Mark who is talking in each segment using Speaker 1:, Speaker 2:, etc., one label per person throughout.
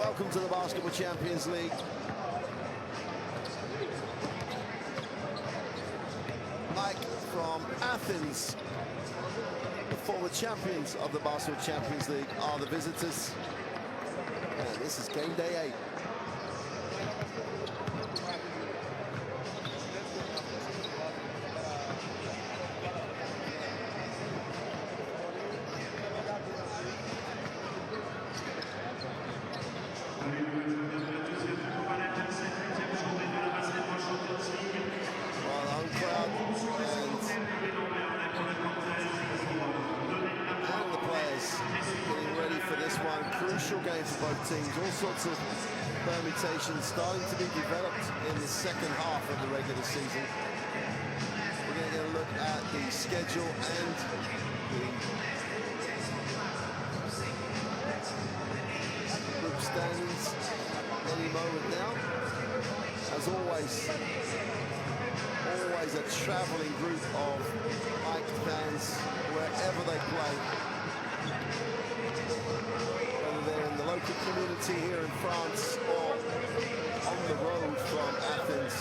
Speaker 1: Welcome to the Basketball Champions League. Mike from Athens, the former champions of the Basketball Champions League, are the visitors. And this is game day 8. Game for both teams, all sorts of permutations starting to be developed in the second half of the regular season. We're going to get a look at the schedule and the group standings any moment now. As always a traveling group of AEK fans wherever they play. They're in the local community here in France or on the road from Athens.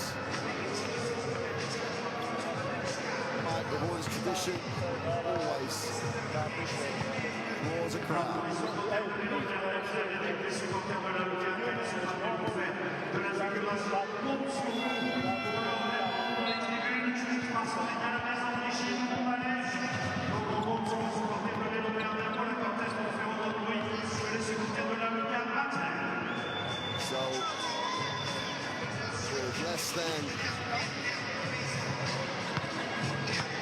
Speaker 1: Like with all this tradition, always draws a crowd. So, with less than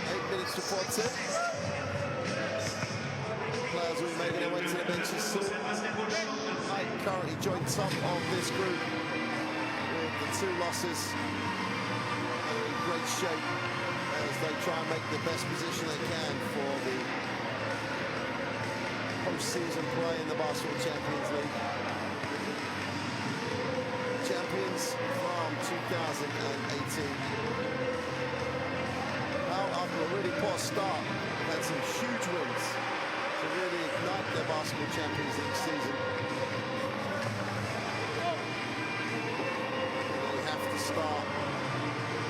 Speaker 1: 8 minutes before tip, players will be making their way to the benches soon. AEK currently joined top of this group with the 2 losses. They're in great shape as they try and make the best position they can for the post-season play in the Basketball Champions League. Champions from 2018. Now, after a really poor start, they've had some huge wins to really ignite their Basketball Champions League season. They have to start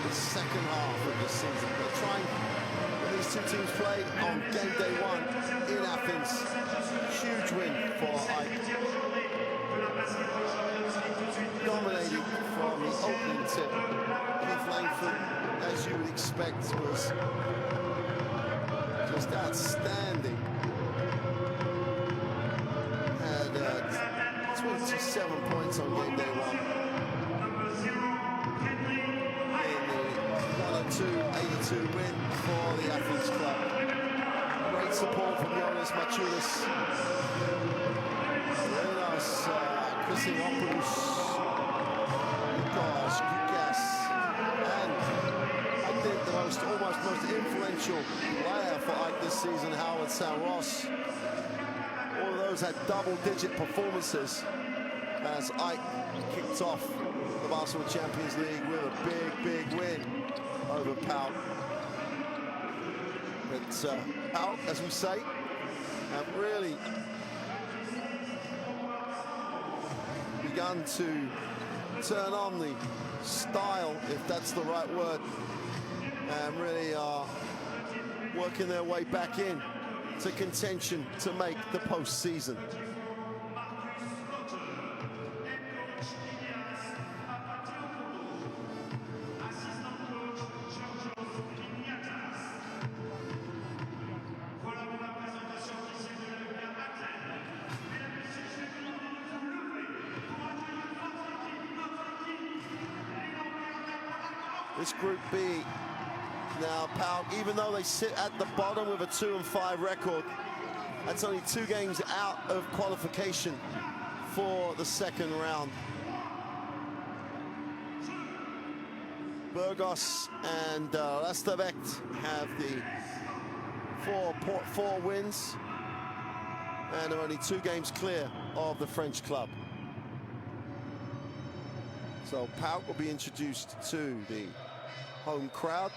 Speaker 1: the second half of the season. They're trying, when these 2 teams play on game day 1 in Athens. Huge win for AEK. Dominating from the opening tip. Keith Langford, as you would expect, was just outstanding. Had 27 points on game day 1. In the 102-82 win for the Athens club. Great support from Jonas Machulis. Very nice Chrysimopoulos, Nikos Gukas, and I think the most influential player for AEK this season, Howard Saint-Ross. All of those had double-digit performances as AEK kicked off the Basketball Champions League with a big win over Pau. But Pau, as we say, have really begun to turn on the style, if that's the right word, and really are working their way back in to contention to make the postseason. This Group B, now Pau, even though they sit at the bottom with a 2-5 record, that's only 2 games out of qualification for the second round. Burgos and Lesterbecht have the 4 wins, and are only 2 games clear of the French club. So Pau will be introduced to the home crowd.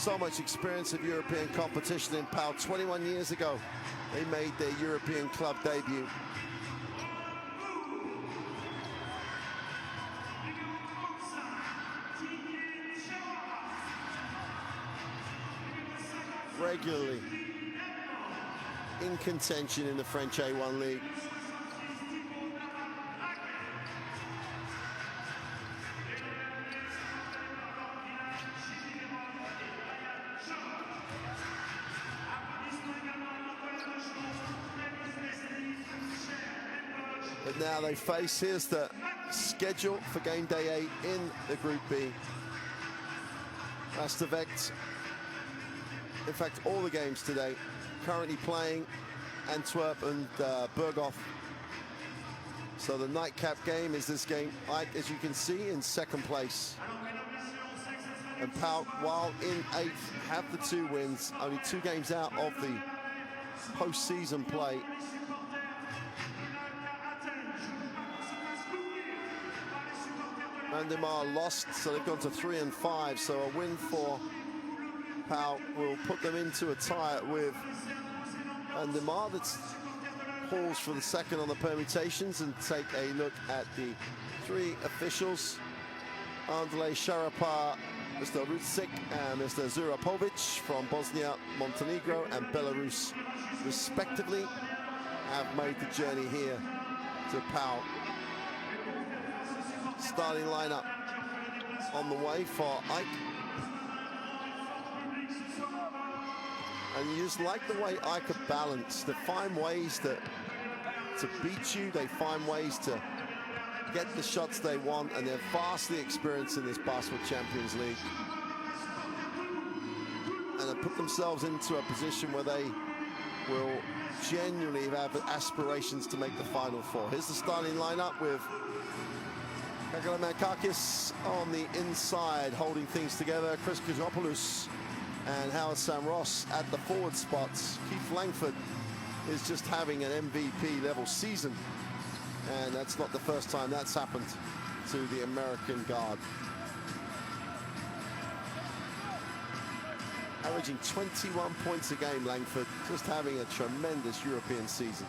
Speaker 1: so much experience of European competition in Pau. 21 years ago, they made their European club debut. Regularly in contention in the French A1 League. But now they face, here's the schedule for game day 8 in the Group B. Rastavect, in fact, all the games today, currently playing Antwerp and Burghoff. So the nightcap game is this game, as you can see, in second place. And Pau, while in 8th, have the 2 wins, only 2 games out of the postseason play. Andemar lost, so they've gone to 3 and 5. So a win for Pau will put them into a tie with Andemar. That's pause for the second on the permutations and take a look at the 3 officials. Andrei Sharapar, Mr. Rutsik and Mr. Zurapovic from Bosnia, Montenegro and Belarus, respectively, have made the journey here to Pau. Starting lineup on the way for Ike. And you just like the way Ike are balanced. They find ways to beat you. They find ways to get the shots they want, and they're vastly experienced in this Basketball Champions League. And they put themselves into a position where they will genuinely have aspirations to make the Final Four. Here's the starting lineup with Kakalamakakis on the inside, holding things together. Chris Kajopoulos and Howard Samros at the forward spots. Keith Langford is just having an MVP level season. And that's not the first time that's happened to the American guard. Averaging 21 points a game, Langford, just having a tremendous European season.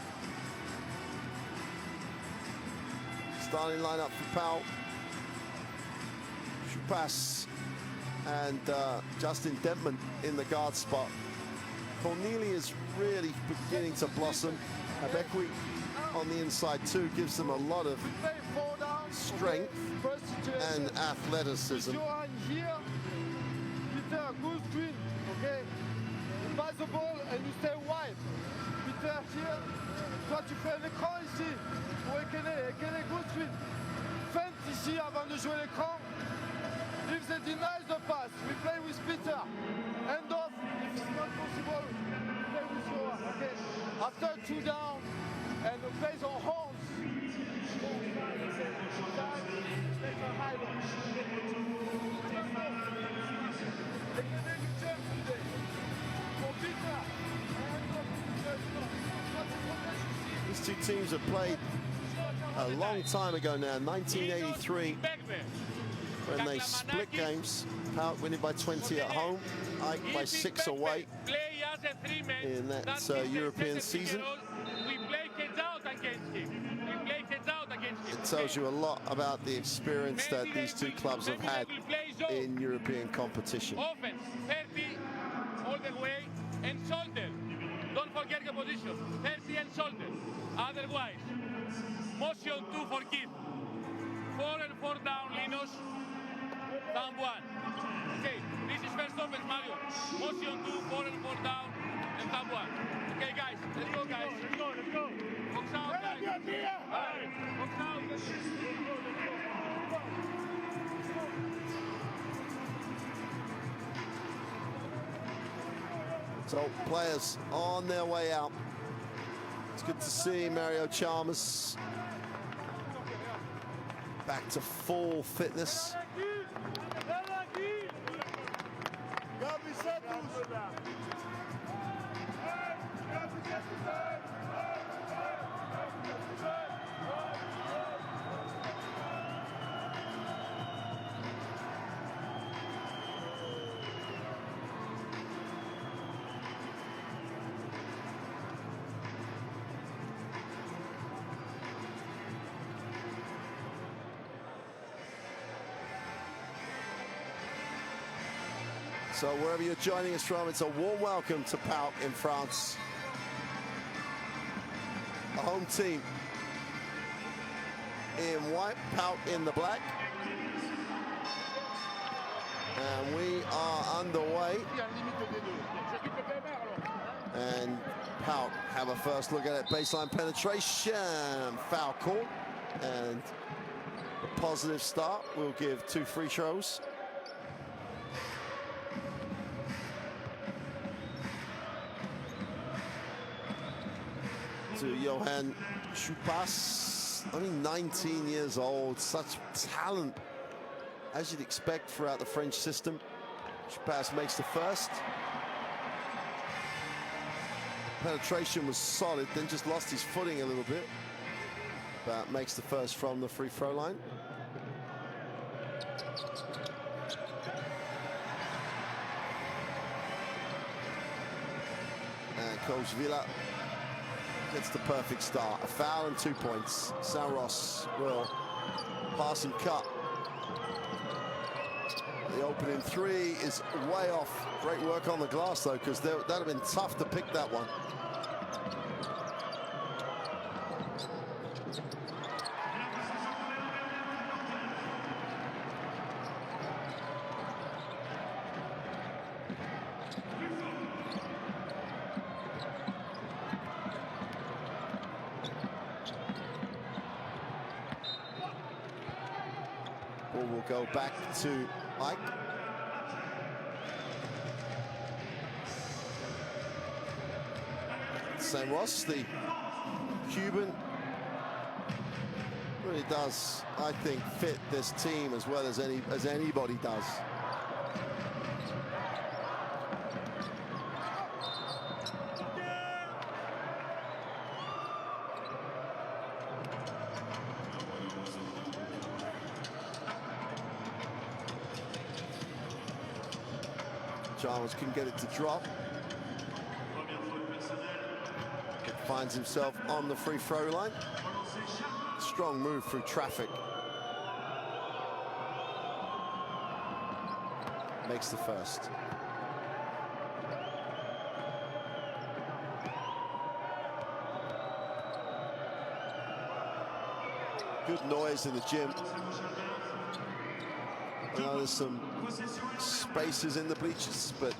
Speaker 1: Starting lineup for Pau. Chupas and Justin Dentman in the guard spot. Cornelia is really beginning to blossom. Abekwi on the inside too gives them a lot of strength and athleticism.
Speaker 2: Here, Peter, good screen, okay? You pass the ball and you stay wide. Peter, here, toi tu fais l'écran ici. Pour Ekene, good screen. Feinte ici avant de jouer l'écran. If they deny the pass, we play with Peter. End off, if it's not possible, we play with Joa, okay? After 2 down, and the plays on horns.
Speaker 1: These 2 teams have played a long time ago now, 1983, when they split games. Pau winning by 20 at home, Ike by 6 away in that European season. It tells you a lot about the experience that these 2 clubs have had in European competition.
Speaker 3: Offense, 30 all the way, and shoulder. Don't forget the position, 30 and shoulder. Otherwise, motion 2 for Keith. 4 and 4 down, Linus. Down 1. Okay, this is first offense, Mario. Motion 2, 4 and 4 down, and down 1. Okay, guys, let's go, guys. Let's go, let's go. Box out, guys. Box out.
Speaker 1: So players on their way out. It's good to see Mario Chalmers back to full fitness. So wherever you're joining us from, it's a warm welcome to Pau in France. The home team in white, Pau in the black. And we are underway. And Pau have a first look at it. Baseline penetration, foul call. And a positive start. We'll give 2 free throws. To Johan Chupas, only 19 years old, such talent as you'd expect throughout the French system. Chupas makes the first. Penetration was solid, then just lost his footing a little bit, but makes the first from the free throw line. And Coach Villa gets the perfect start. A foul and 2 points. Saint-Roch will pass and cut. The opening 3 is way off. Great work on the glass though, because that'd have been tough to pick that one. Ball will go back to Ike. Saint-Roch, the Cuban, really does, I think, fit this team as well as anybody does. Chalmers can get it to drop. Finds himself on the free throw line. Strong move through traffic. Makes the first. Good noise in the gym. I know there's some spaces in the bleachers, but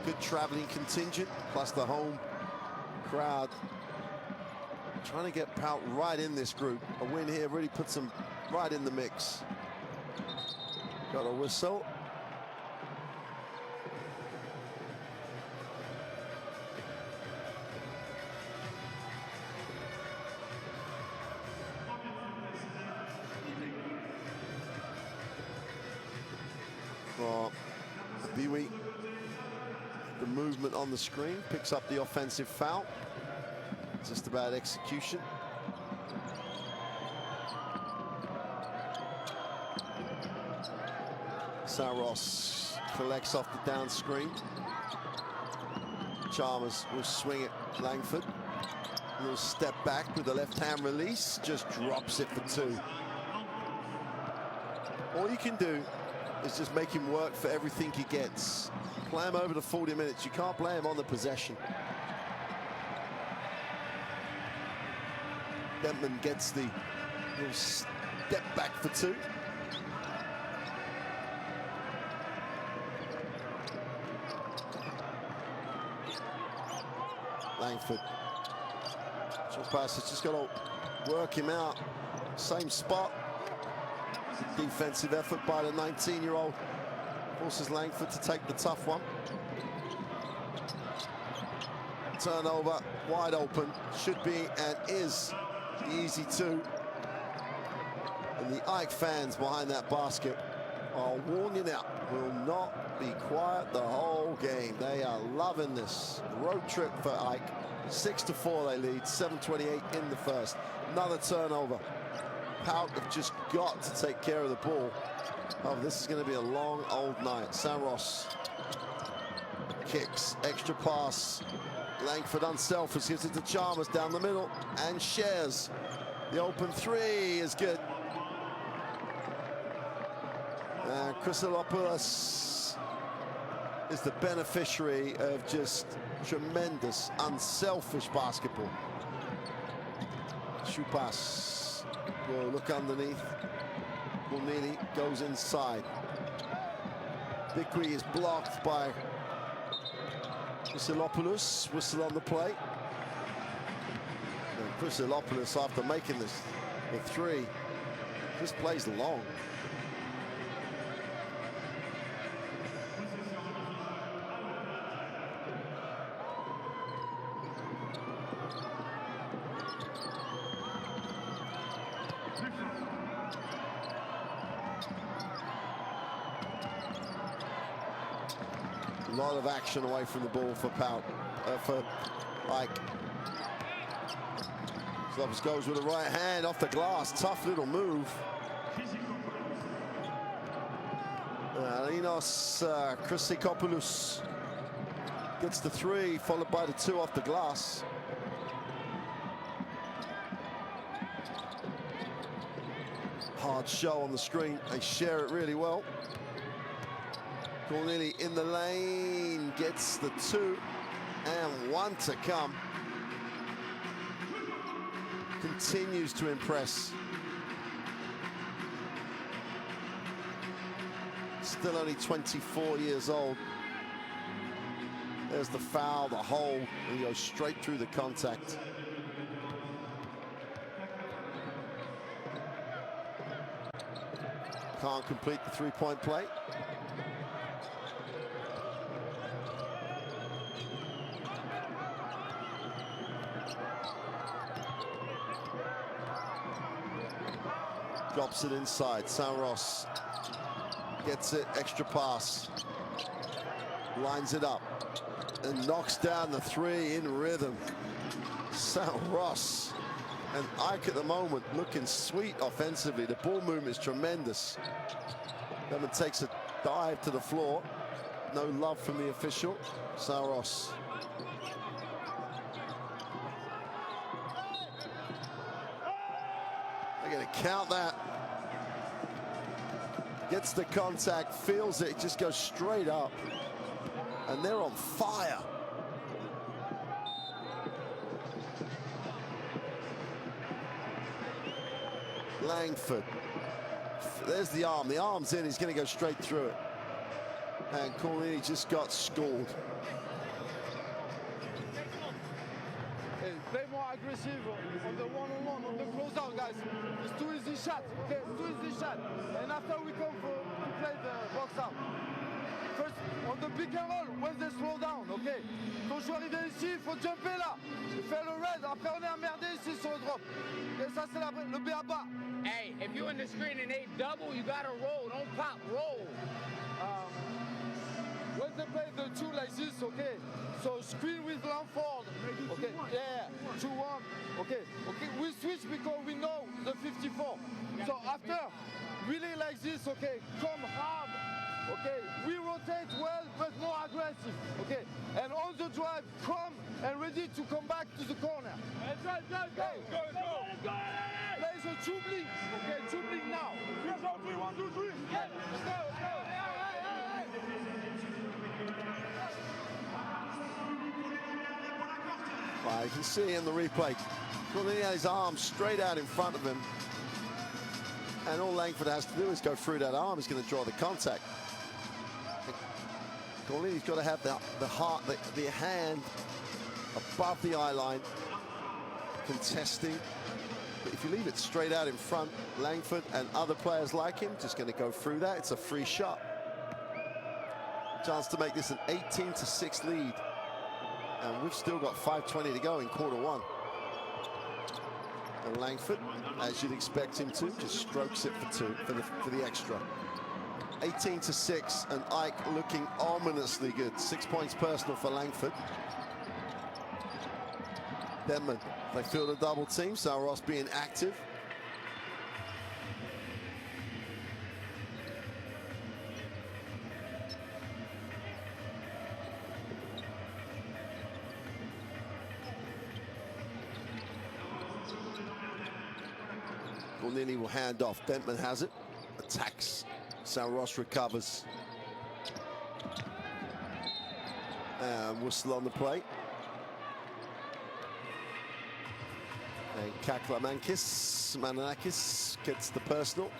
Speaker 1: good traveling contingent, plus the home crowd. Trying to get Pau right in this group. A win here really puts them right in the mix. Got a whistle. Oh, Biwi, the movement on the screen, picks up the offensive foul. Just about execution. Saint-Roch collects off the down screen. Chalmers will swing it. Langford, a little step back with the left hand release, just drops it for 2. All you can do is just make him work for everything he gets. Play him over the 40 minutes. You can't play him on the possession. Bentman gets the little step back for 2. Langford. Short pass, has just got to work him out. Same spot. Defensive effort by the 19-year-old. Forces Langford to take the tough one. Turnover, wide open. Should be and is the easy 2. And the Ike fans behind that basket are warning now, will not be quiet the whole game. They are loving this road trip for Ike. 6-4 they lead, 7:28 in the first. Another turnover. Pau have just got to take care of the ball. Oh, this is going to be a long old night. Saint-Roch kicks, extra pass. Langford unselfish, gives it to Chalmers down the middle and shares. The open 3 is good. And Chrysalopoulos is the beneficiary of just tremendous, unselfish basketball. Chupas will look underneath. Corneli goes inside. Bikri is blocked by Chrysilopoulos. Whistle on the play. And Chrysilopoulos, after making the three, just plays long. A lot of action away from the ball for Ike. Slops goes with the right hand off the glass. Tough little move. Linos Chrysikopoulos gets the three, followed by the two off the glass. Hard show on the screen. They share it really well. Corneli in the lane, gets the two, and one to come. Continues to impress. Still only 24 years old. There's the foul, the hole, and he goes straight through the contact. Can't complete the three-point play. Drops it inside. Saint-Roch gets it, extra pass. Lines it up and knocks down the three in rhythm. Saint-Roch and Ike at the moment looking sweet offensively. The ball movement is tremendous. Lemon takes a dive to the floor. No love from the official. Saint-Roch. They're going to count that. Gets the contact, feels it, just goes straight up. And they're on fire. Langford. There's the arm. The arm's in. He's going to go straight through it. And Corneli just got schooled.
Speaker 2: Hey, play more aggressive on the one-on-one, on the closeout, guys. It's too easy shot. Okay, it's too easy shot. And after we come to play the box out. First, on the pick and roll, when they slow down, ok. Quand je suis arrivé ici, il faut jumper là. Faire le red, après on est emmerdé ici sur le drop. Et ça, c'est le B.A.-bas.
Speaker 4: Hey, if you're in the screen and they double, you gotta roll. Don't pop, roll.
Speaker 2: When they play the two like this, okay. So screen with Langford. Okay, yeah, 2-1. Okay, we switch because we know the 54. So after, really like this, okay, come hard. Okay, we rotate well, but more aggressive. Okay, and on the drive, come and ready to come back to the corner. Drive, go. Play the dribbling. Okay, dribbling now. 3, 1, 2, 3. Yeah, let's go.
Speaker 1: Well, you can see in the replay, Corneli had his arm straight out in front of him. And all Langford has to do is go through that arm. He's going to draw the contact. Corneli's got to have the hand above the eye line, contesting. But if you leave it straight out in front, Langford and other players like him just going to go through that. It's a free shot. Chance to make this an 18-6 lead. And we've still got 5:20 to go in quarter one. And Langford, as you'd expect him to, just strokes it for two, for the extra. 18-6, and Ike looking ominously good. 6 points personal for Langford. Denman, they field a double team, Saint-Roch being active. Corneli will hand off. Bentman has it. Attacks. Saint-Roch recovers. And whistle on the play. And Manakis gets the personal.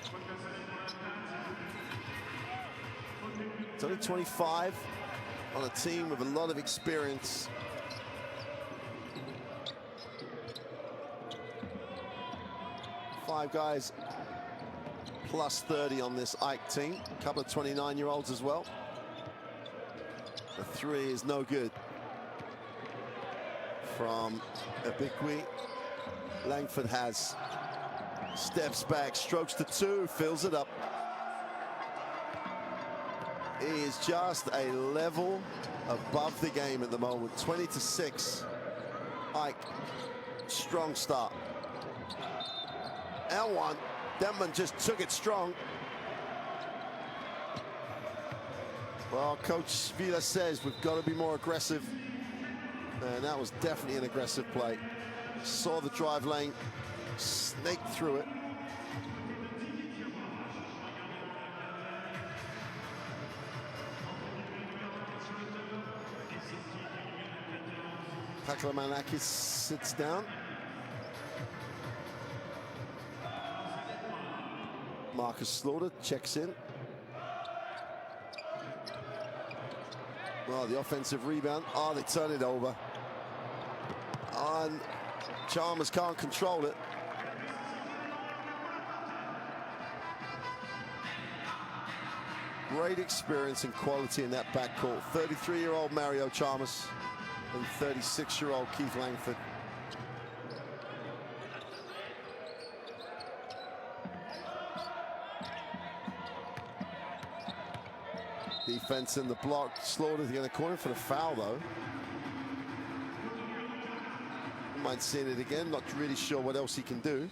Speaker 1: It's only 25 on a team with a lot of experience. Five guys plus 30 on this AEK team. A couple of 29-year-olds as well. The three is no good from Abikwi. Langford has. Steps back, strokes to two, fills it up. He is just a level above the game at the moment. 20-6. AEK, strong start. And one. Denman just took it strong. Well, Coach Vila says we've got to be more aggressive. And that was definitely an aggressive play. Saw the drive lane, snaked through it. Pau-Lacq-Orthez sits down. Marcus Slaughter checks in. Well, the offensive rebound. Oh, they turn it over. And Chalmers can't control it. Great experience and quality in that backcourt. 33-year-old Mario Chalmers and 36-year-old Keith Langford. Defense in the block. Slaughter's going to call him for the foul, though. Might see it again. Not really sure what else he can do.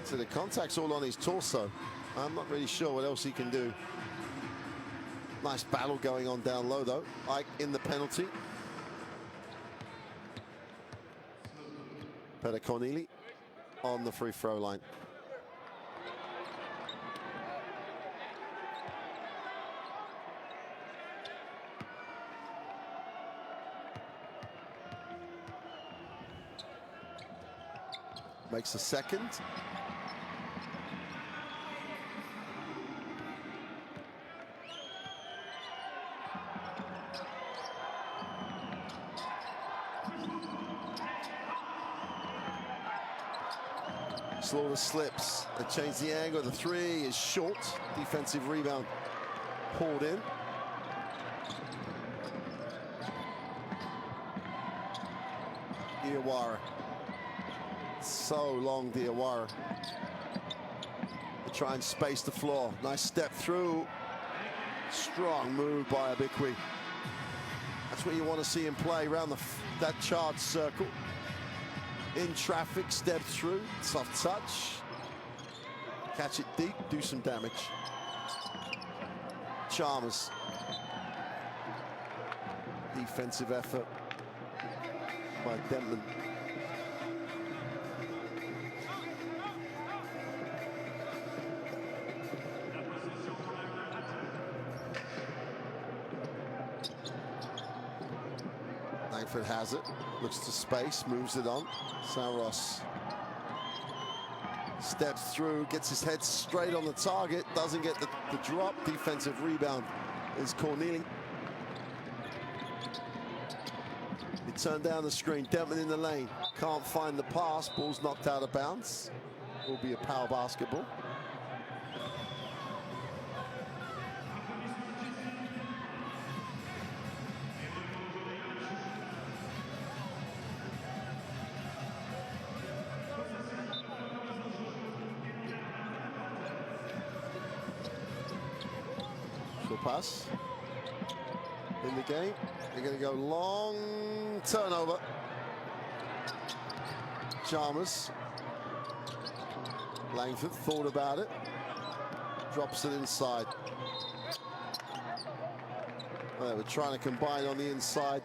Speaker 1: So the contact's all on his torso. I'm not really sure what else he can do. Nice battle going on down low, though. AEK in the penalty. Peter Corneli on the free throw line. Makes a second. Slaughter slips. They change the angle. The three is short. Defensive rebound pulled in. Diawara. So long, Diawara. They try and space the floor. Nice step through. Strong move by Abikwi. That's what you want to see him play around that charged circle. In traffic, step through, soft touch. Catch it deep, do some damage. Chalmers. Defensive effort by Denman. Langford has it, looks to space, moves it on. Saros steps through, gets his head straight on the target, doesn't get the drop. Defensive rebound is Corneli. He turned down the screen, Denman in the lane, can't find the pass, ball's knocked out of bounds. Will be a power basketball. Pass in the game. They're going to go long turnover. Chalmers. Langford thought about it. Drops it inside. Well, we're trying to combine on the inside.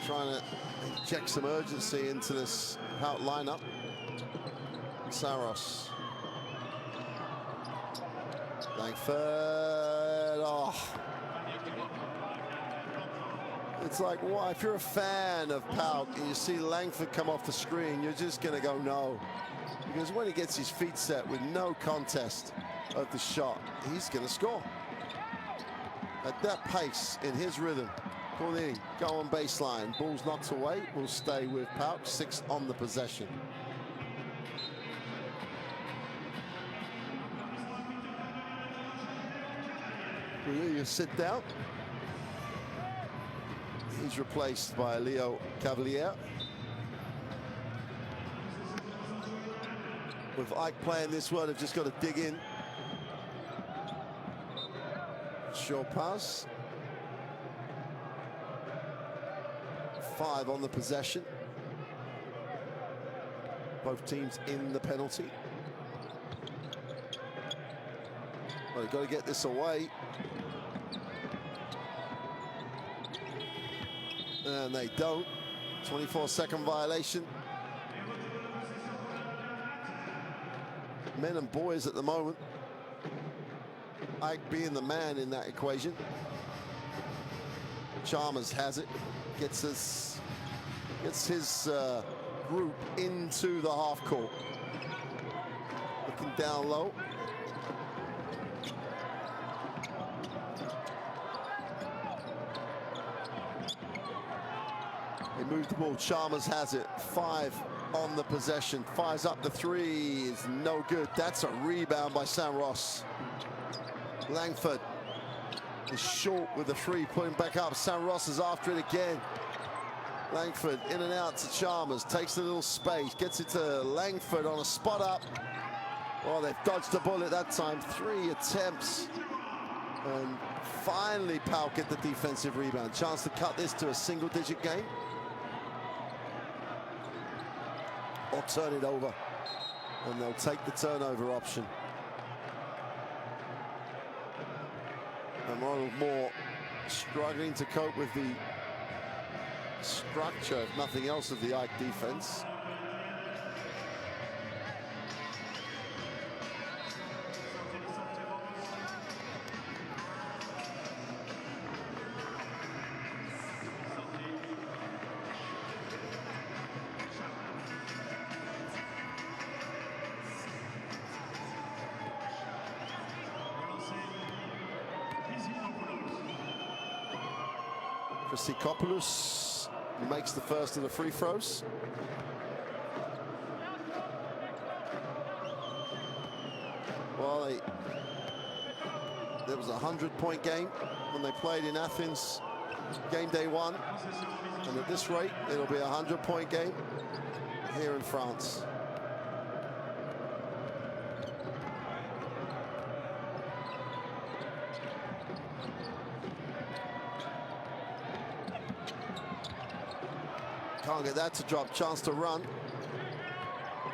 Speaker 1: trying to inject some urgency into this Pau lineup. Saros. Langford. Oh. It's like, why? If you're a fan of Pau and you see Langford come off the screen, you're just going to go no. Because when he gets his feet set with no contest of the shot, he's going to score. At that pace, in his rhythm, Cornini, go on baseline. Ball's knocked away, will stay with Pau. 6 on the possession. You sit down. He's replaced by Leo Cavalier. With Ike playing this one, they've just got to dig in. Short pass. 5 on the possession. Both teams in the penalty. Well, they've got to get this away. And they don't. 24-second violation. Men and boys at the moment. Ike being the man in that equation. Chalmers has it. Gets his group into the half court. Looking down low. They move the ball. Chalmers has it. 5 on the possession. Fires up the 3 is no good. That's a rebound by San Ross. Langford is short with the 3, putting back up. San Ross is after it again. Langford in and out to Chalmers. Takes a little space. Gets it to Langford on a spot up. Oh, they've dodged the bullet that time. 3 attempts. And finally, Pau get the defensive rebound. Chance to cut this to a single-digit game. Or turn it over. And they'll take the turnover option. And Ronald Moore struggling to cope with the structure, if nothing else, of the Ike defense. Christopoulos makes the first of the free throws. Well, there was a 100-point game when they played in Athens, game day 1. And at this rate, it'll be a 100-point game here in France. Can't get that to drop. Chance to run,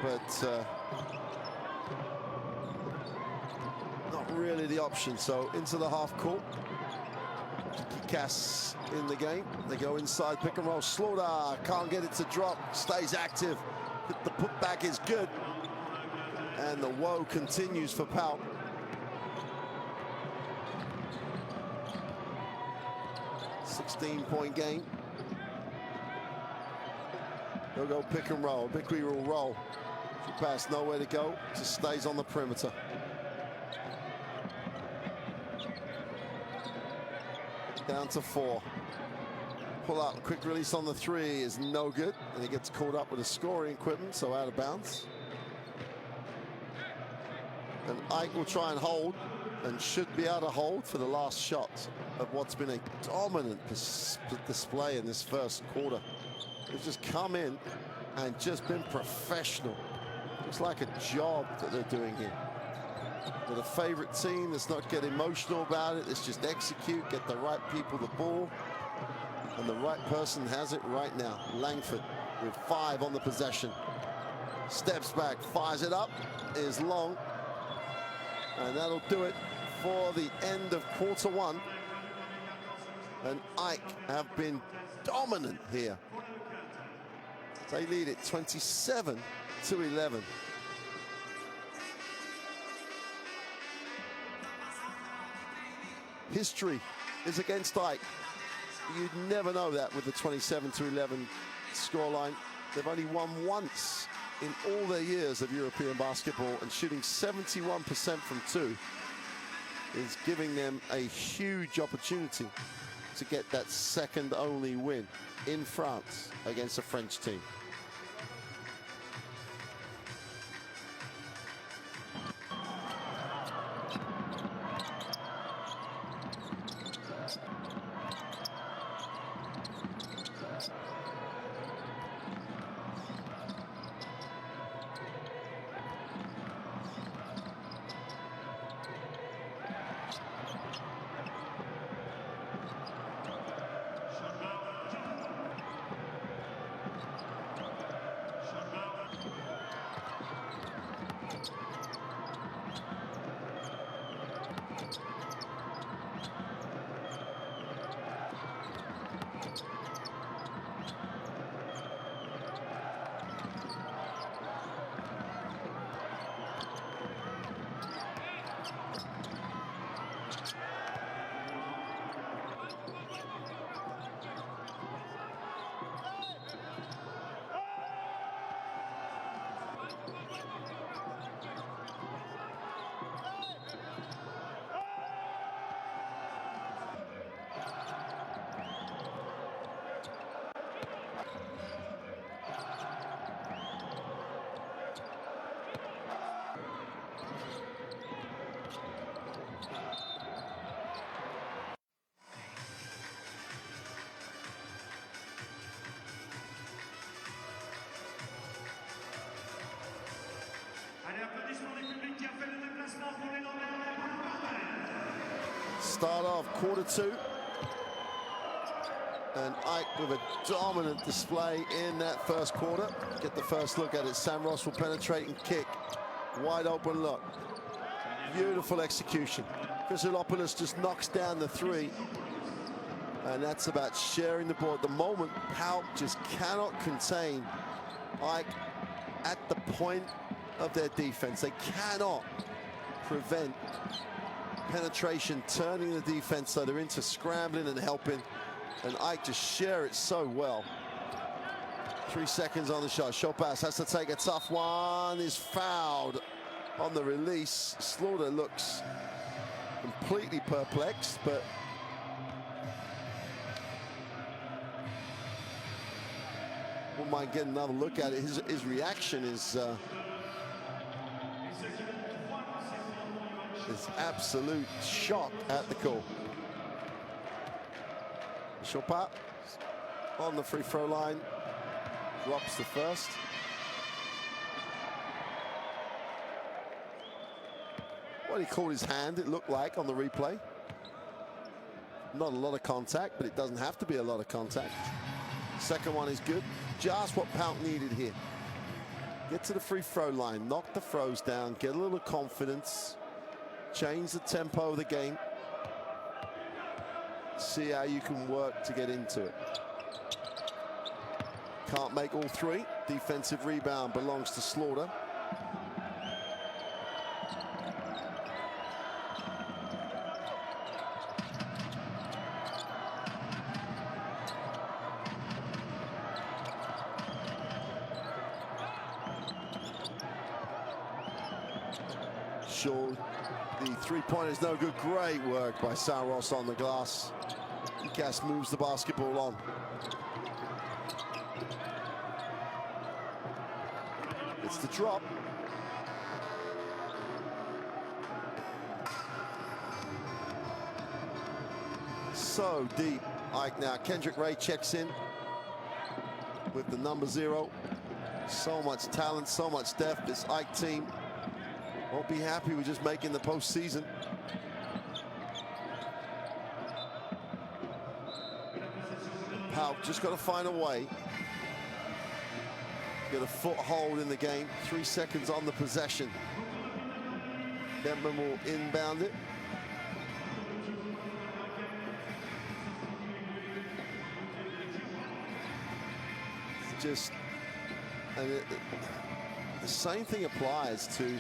Speaker 1: but not really the option. So into the half court. Cass in the game. They go inside, pick and roll. Slaughter can't get it to drop. Stays active. The putback is good, and the woe continues for Pau. .16-point game. They'll go pick and roll. Bickley will roll. She pass, nowhere to go. Just stays on the perimeter. Down to 4. Pull up, quick release on the 3 is no good. And he gets caught up with the scoring equipment, so out of bounds. And Ike will try and hold, and should be able to hold for the last shot of what's been a dominant display in this first quarter. They've just come in and just been professional. Looks like a job that they're doing here. They're the favorite team. Let's not get emotional about it. Let's just execute, get the right people the ball. And the right person has it right now. Langford with 5 on the possession. Steps back, fires it up, is long. And that'll do it for the end of quarter 1. and Ike have been dominant here. They lead it 27-11. History is against Ike. You'd never know that with the 27-11 scoreline. They've only won once in all their years of European basketball, and shooting 71% from two is giving them a huge opportunity to get that second only win in France against a French team. Start off quarter two, and Ike with a dominant display in that first quarter. Get the first look at it. Sam Ross will penetrate and kick. Wide open look. Beautiful execution. Christopoulos just knocks down the three, and that's about sharing the ball. At the moment, Pau just cannot contain Ike at the point of their defense. They cannot prevent penetration, turning the defense so they're into scrambling and helping, and Ike just share it so well. 3 seconds on the shot. Chopin has to take a tough one, is fouled on the release. Slaughter looks completely perplexed, but wouldn't mind getting another look at it. His reaction is absolute shock at the call. Chopin on the free throw line, drops the first. Well, he called his hand, it looked like, on the replay. Not a lot of contact, but it doesn't have to be a lot of contact. Second one is good. Just what Pau needed here. Get to the free throw line, knock the throws down, get a little confidence, change the tempo of the game. See how you can work to get into it. Can't make all three. Defensive rebound belongs to Slaughter. Sure, the three-pointer is no good. Great work by Saros on the glass. Gas moves the basketball on. It's the drop. So deep. Ike now. Kendrick Ray checks in with the number 0. So much talent, so much depth. This Ike team won't be happy with just making the postseason. Pau just got to find a way. Get a foothold in the game. 3 seconds on the possession. Denman will inbound it. just, and the same thing applies to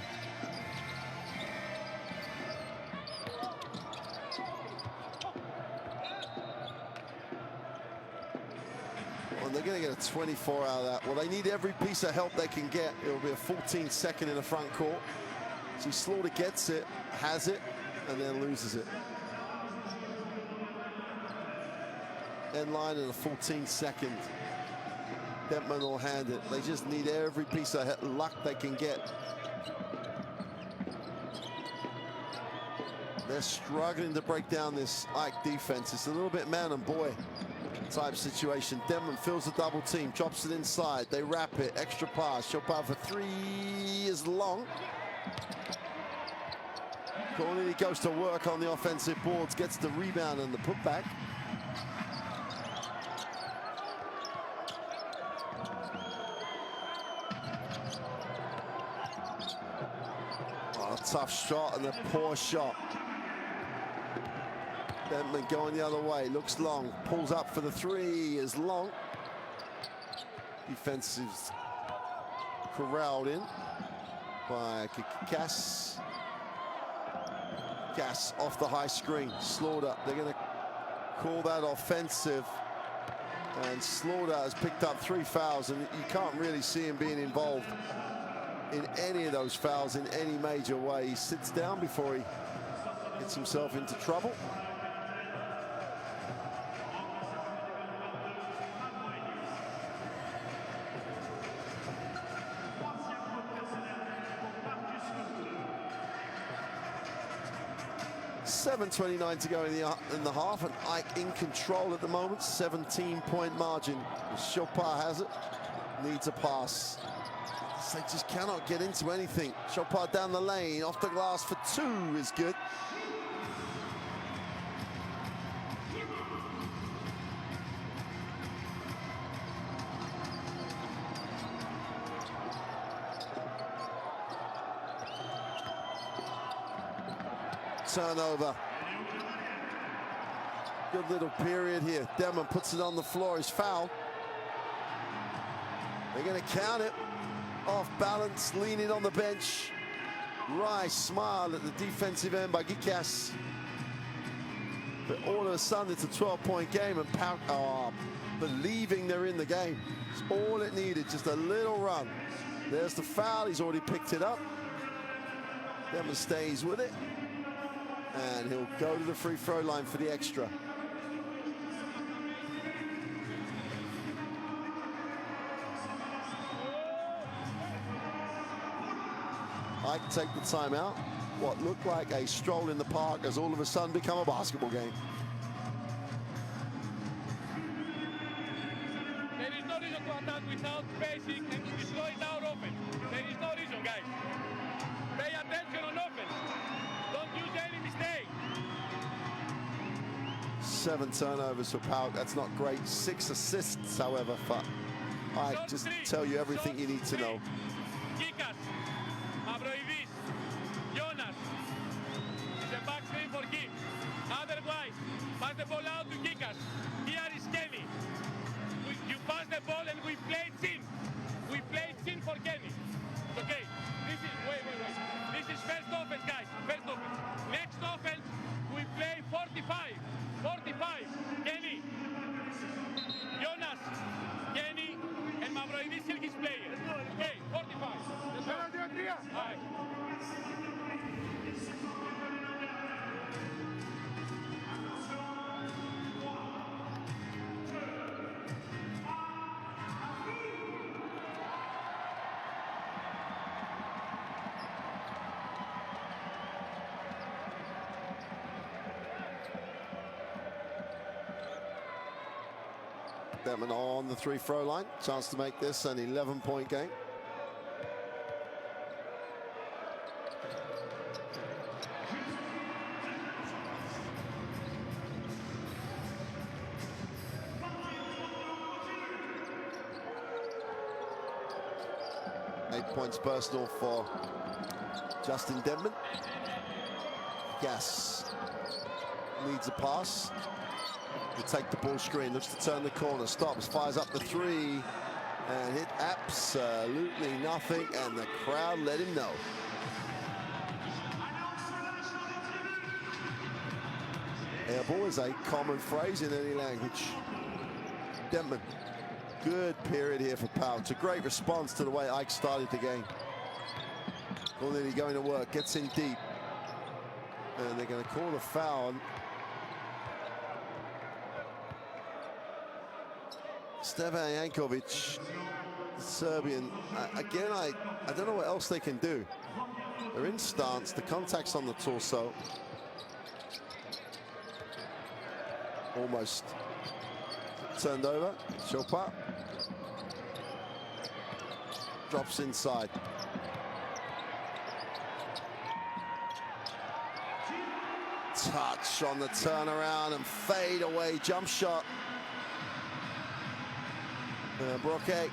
Speaker 1: they're going to get a 24 out of that. Well, they need every piece of help they can get. It'll be a 14-second in the front court. So Slaughter gets it, has it, and then loses it. End line in a 14-second. Denman will hand it. They just need every piece of luck they can get. They're struggling to break down this Ike defense. It's a little bit man and boy type situation. Denman fills the double team, drops it inside. They wrap it, extra pass. Chopin for three is long. Corneli goes to work on the offensive boards, gets the rebound and the putback. Oh, tough shot and a poor shot. Denman going the other way, looks long, pulls up for the three, is long. Defense is corralled in by Gas. Gas off the high screen. Slaughter, they're going to call that offensive. And Slaughter has picked up 3 fouls, and you can't really see him being involved in any of those fouls in any major way. He sits down before he gets himself into trouble. .29 to go in the half, and Ike in control at the moment. 17-point margin. Chopin has it, needs a pass. They just cannot get into anything. Chopin down the lane, off the glass for 2 is good. Turnover. Good little period here. Denman puts it on the floor. He's fouled. They're going to count it. Off balance, leaning on the bench. Rice smile at the defensive end by Gikas. But all of a sudden, it's a 12-point game, and Pau believing they're in the game. It's all it needed, just a little run. There's the foul. He's already picked it up. Denman stays with it. And he'll go to the free throw line for the extra. Ike take the timeout. What looked like a stroll in the park has all of a sudden become a basketball game.
Speaker 3: There is no reason to attack without basic and to destroy our offense. There is no reason, guys. Pay attention on offense. Don't use any mistake.
Speaker 1: 7 turnovers for Pau. That's not great. 6 assists, however, for Ike. Just tell you everything you need to know.
Speaker 3: Kikas, Mavroidis, Jonas. It's a back screen for him. Otherwise, pass the ball out to Kikas. Here is Kenny. You pass the ball and we play team. We play team for Kenny. Okay. This is wait. This is first offense, guys. First offense. Next offense, we play 45. 45. Kenny. Jonas. Kenny and Mavroidis still his players. Okay, 45. All right.
Speaker 1: Denman on the free throw line. Chance to make this an 11-point game. Points personal for Justin Denman. Gas needs a pass. He'll take the ball screen, looks to turn the corner, stops, fires up the 3. and hit absolutely nothing, and the crowd let him know. Airball is a common phrase in any language. Denman, good period here for Pau. It's a great response to the way Ike started the game. Cornelia going to work, gets in deep, and they're going to call the foul. Stevan Jankovic, Serbian. Again, I don't know what else they can do. They're in stance, the contact's on the torso. Almost turned over. Chopin drops inside. Touch on the turnaround and fade away jump shot. Broquet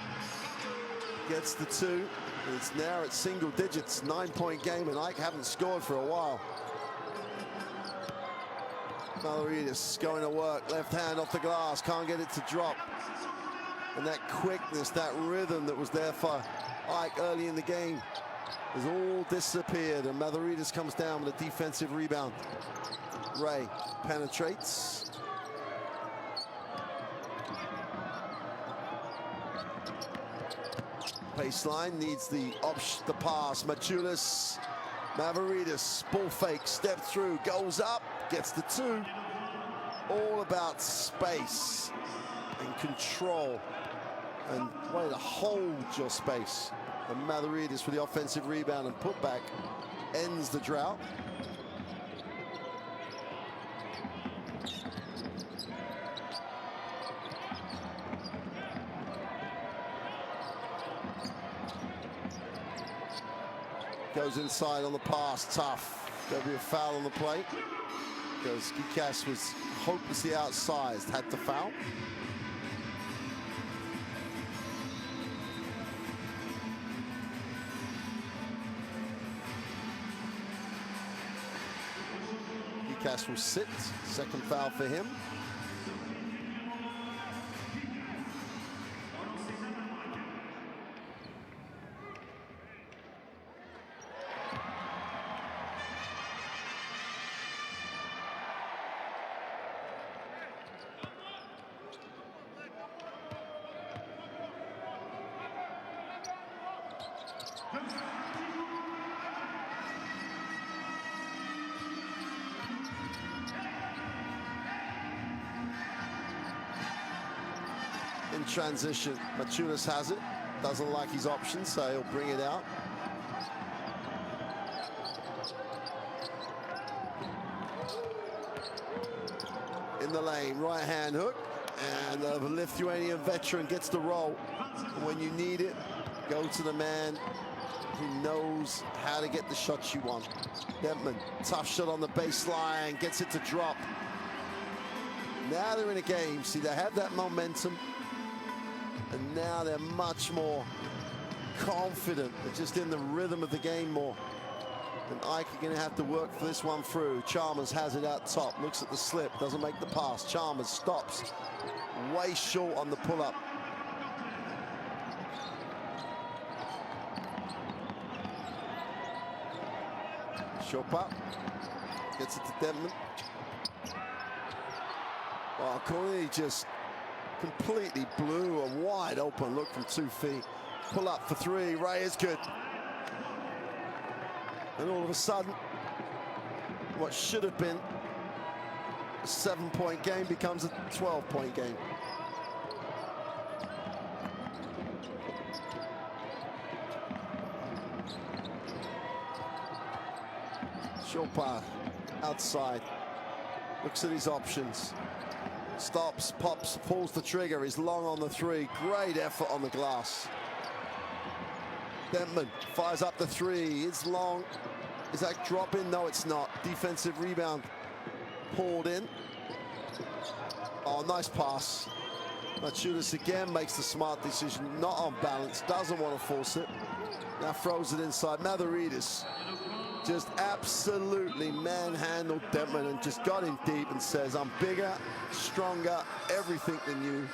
Speaker 1: gets the 2. It's now at single digits, 9-point game, and Ike haven't scored for a while. Mavridis going to work, left hand off the glass, can't get it to drop. And that quickness, that rhythm that was there for Ike early in the game has all disappeared, and Mavridis comes down with a defensive rebound. Ray penetrates. Baseline needs the pass. Maciulis, Mavridis, ball fake, step through, goes up, gets the 2. All about space and control and way to hold your space. And Mavridis with the offensive rebound and putback ends the drought. Goes inside on the pass, tough. There'll be a foul on the plate because Gikas was hopelessly outsized, had to foul. Gikas will sit, second foul for him. In transition, Maciulis has it, doesn't like his options, so he'll bring it out. In the lane, right hand hook, and the Lithuanian veteran gets the roll. And when you need it, go to the man who knows how to get the shots you want. Dentman, tough shot on the baseline, gets it to drop. Now they're in a game. See, they have that momentum, and now they're much more confident. They're just in the rhythm of the game more. And Ike are going to have to work for this one through. Chalmers has it out top, looks at the slip, doesn't make the pass. Chalmers stops, way short on the pull-up. Chopin gets it to Denman. Well, Cornelia just completely blew a wide open look from 2 feet. Pull up for 3, Ray is good. And all of a sudden, what should have been a 7-point game becomes a 12-point game. Chopin outside, looks at his options. Stops, pops, pulls the trigger, is long on the 3. Great effort on the glass. Dentman fires up the 3, it's long. Is that drop in? No, it's not. Defensive rebound pulled in. Oh, nice pass. Maciulis again makes the smart decision, not on balance, doesn't want to force it. Now throws it inside. Mavridis just absolutely manhandled Dentman and just got in deep and says, I'm bigger, stronger, everything than you.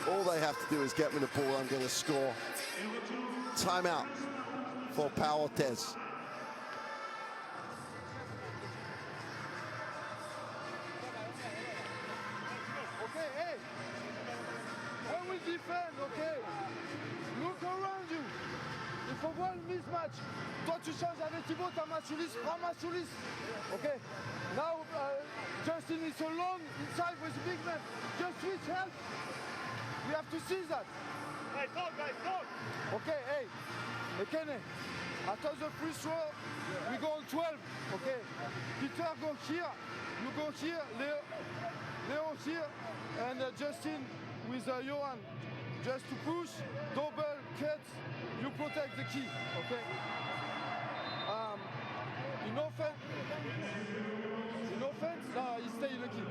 Speaker 1: All they have to do is get me the ball. I'm going to score. Timeout for Pau-Orthez.
Speaker 2: Okay, hey. When we defend, okay. Look around you. Il faut voir le mismatch. Toi, tu changes avec Thibaut, t'as Machoulis, prends Machoulis. Okay. Now, Justin is alone inside with the big man. Just switch help. We have to see that.
Speaker 5: Hey, talk, guys, talk.
Speaker 2: Okay, hey. Ekene, after the free throw, we go on 12. Okay. Peter go here. You go here. Leo here. And Justin with Johan. Just to push, double, cut, you protect the key, okay? In offense, no, he stay in the key.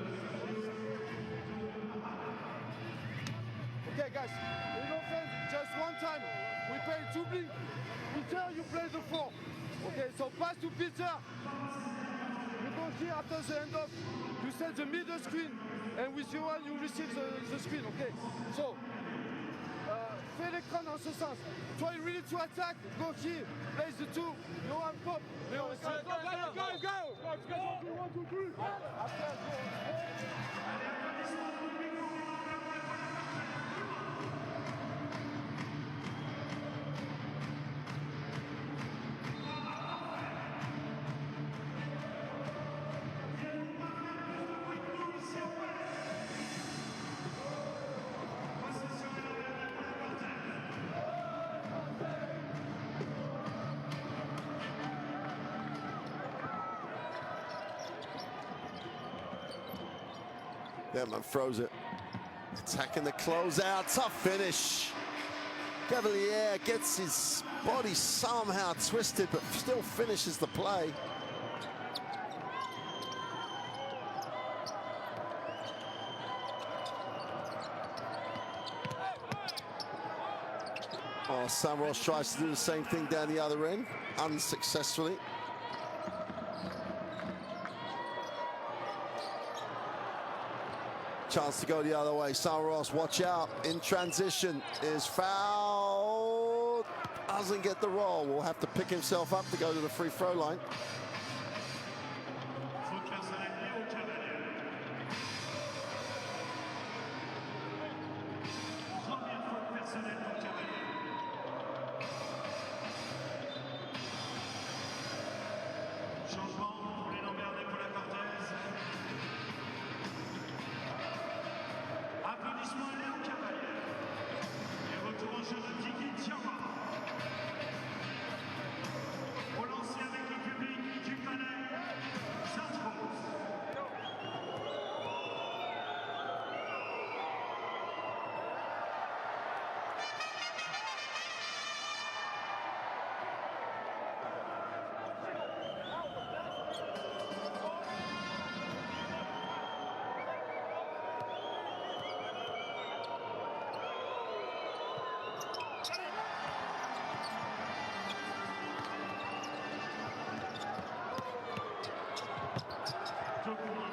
Speaker 2: Okay, guys, in offense, just one time, we play 2 blink. Peter, you play the 4. Okay, so pass to Peter. You go here after the end off, you set the middle screen, and with Johan, you receive the screen, okay? So, fais l'écran dans ce sens. Try really to attack, go here, place the 2, Johan pop. Go. 1, 2, 3.
Speaker 1: Deadman throws it. Attacking the closeout. Tough finish. Cavalier gets his body somehow twisted, but still finishes the play. Oh, Sam Ross tries to do the same thing down the other end, unsuccessfully. Chance to go the other way. Sam Ross, watch out. In transition, is fouled. Doesn't get the roll. Will have to pick himself up to go to the free throw line.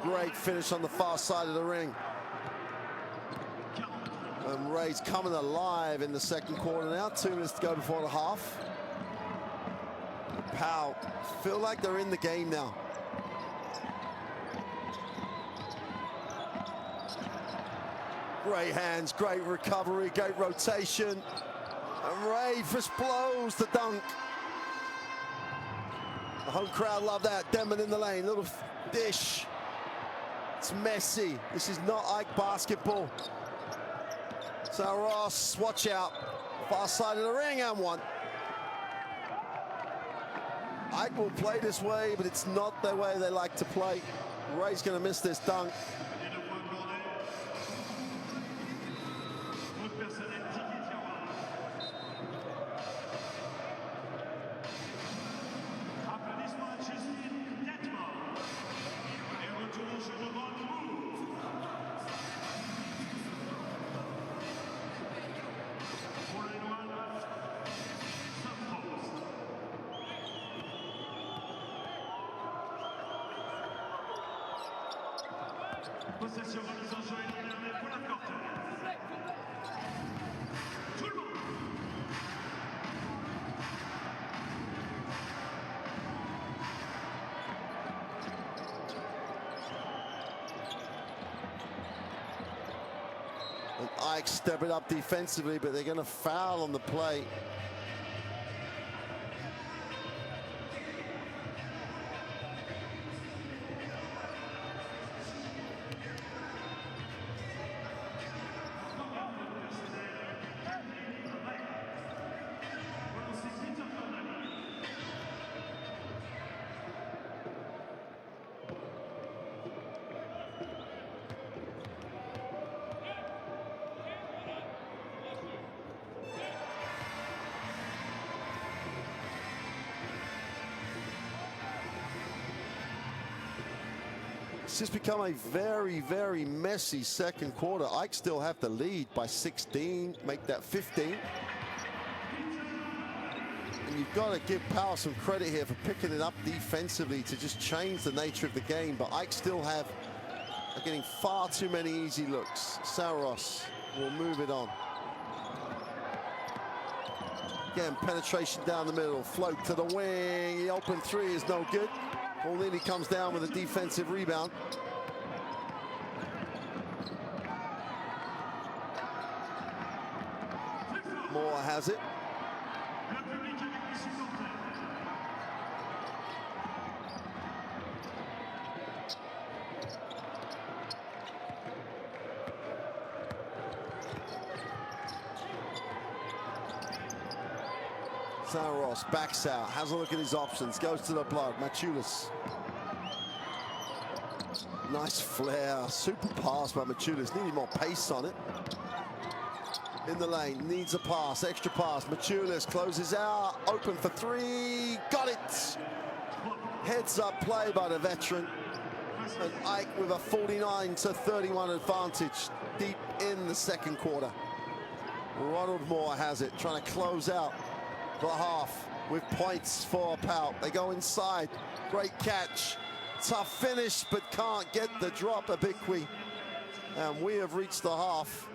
Speaker 1: Great finish on the far side of the ring. And Ray's coming alive in the second quarter now. 2 minutes to go before the half. Pau feel like they're in the game now. Great hands, great recovery, great rotation. And Ray just blows the dunk. The home crowd love that. Denman in the lane, little dish. It's messy. This is not Ike basketball. So Ross, watch out. Far side of the ring and 1. Ike will play this way, but it's not the way they like to play. Ray's gonna miss this dunk.
Speaker 5: Possession remise en jeu et la dernière pour la Orthez.
Speaker 1: Ike step it up defensively, but they're going to foul on the play. It's just become a very, very messy second quarter. Ike still have the lead by 16, make that 15. And you've got to give Pau some credit here for picking it up defensively to just change the nature of the game. But Ike still are getting far too many easy looks. Saros will move it on. Again, penetration down the middle, float to the wing. The open three is no good. Paulini comes down with a defensive rebound. Moore has it. Saros backs out, has a look at his options, goes to the block. Maciulis. Nice flare, super pass by Maciulis. Needed more pace on it. In the lane, needs a pass, extra pass. Maciulis closes out, open for three, got it. Heads up play by the veteran. And Ike with a 49-31 advantage deep in the second quarter. Ronald Moore has it, trying to close out the half with points for Pau. They go inside, great catch. Tough finish, but can't get the drop. Abiqui. And we have reached the half.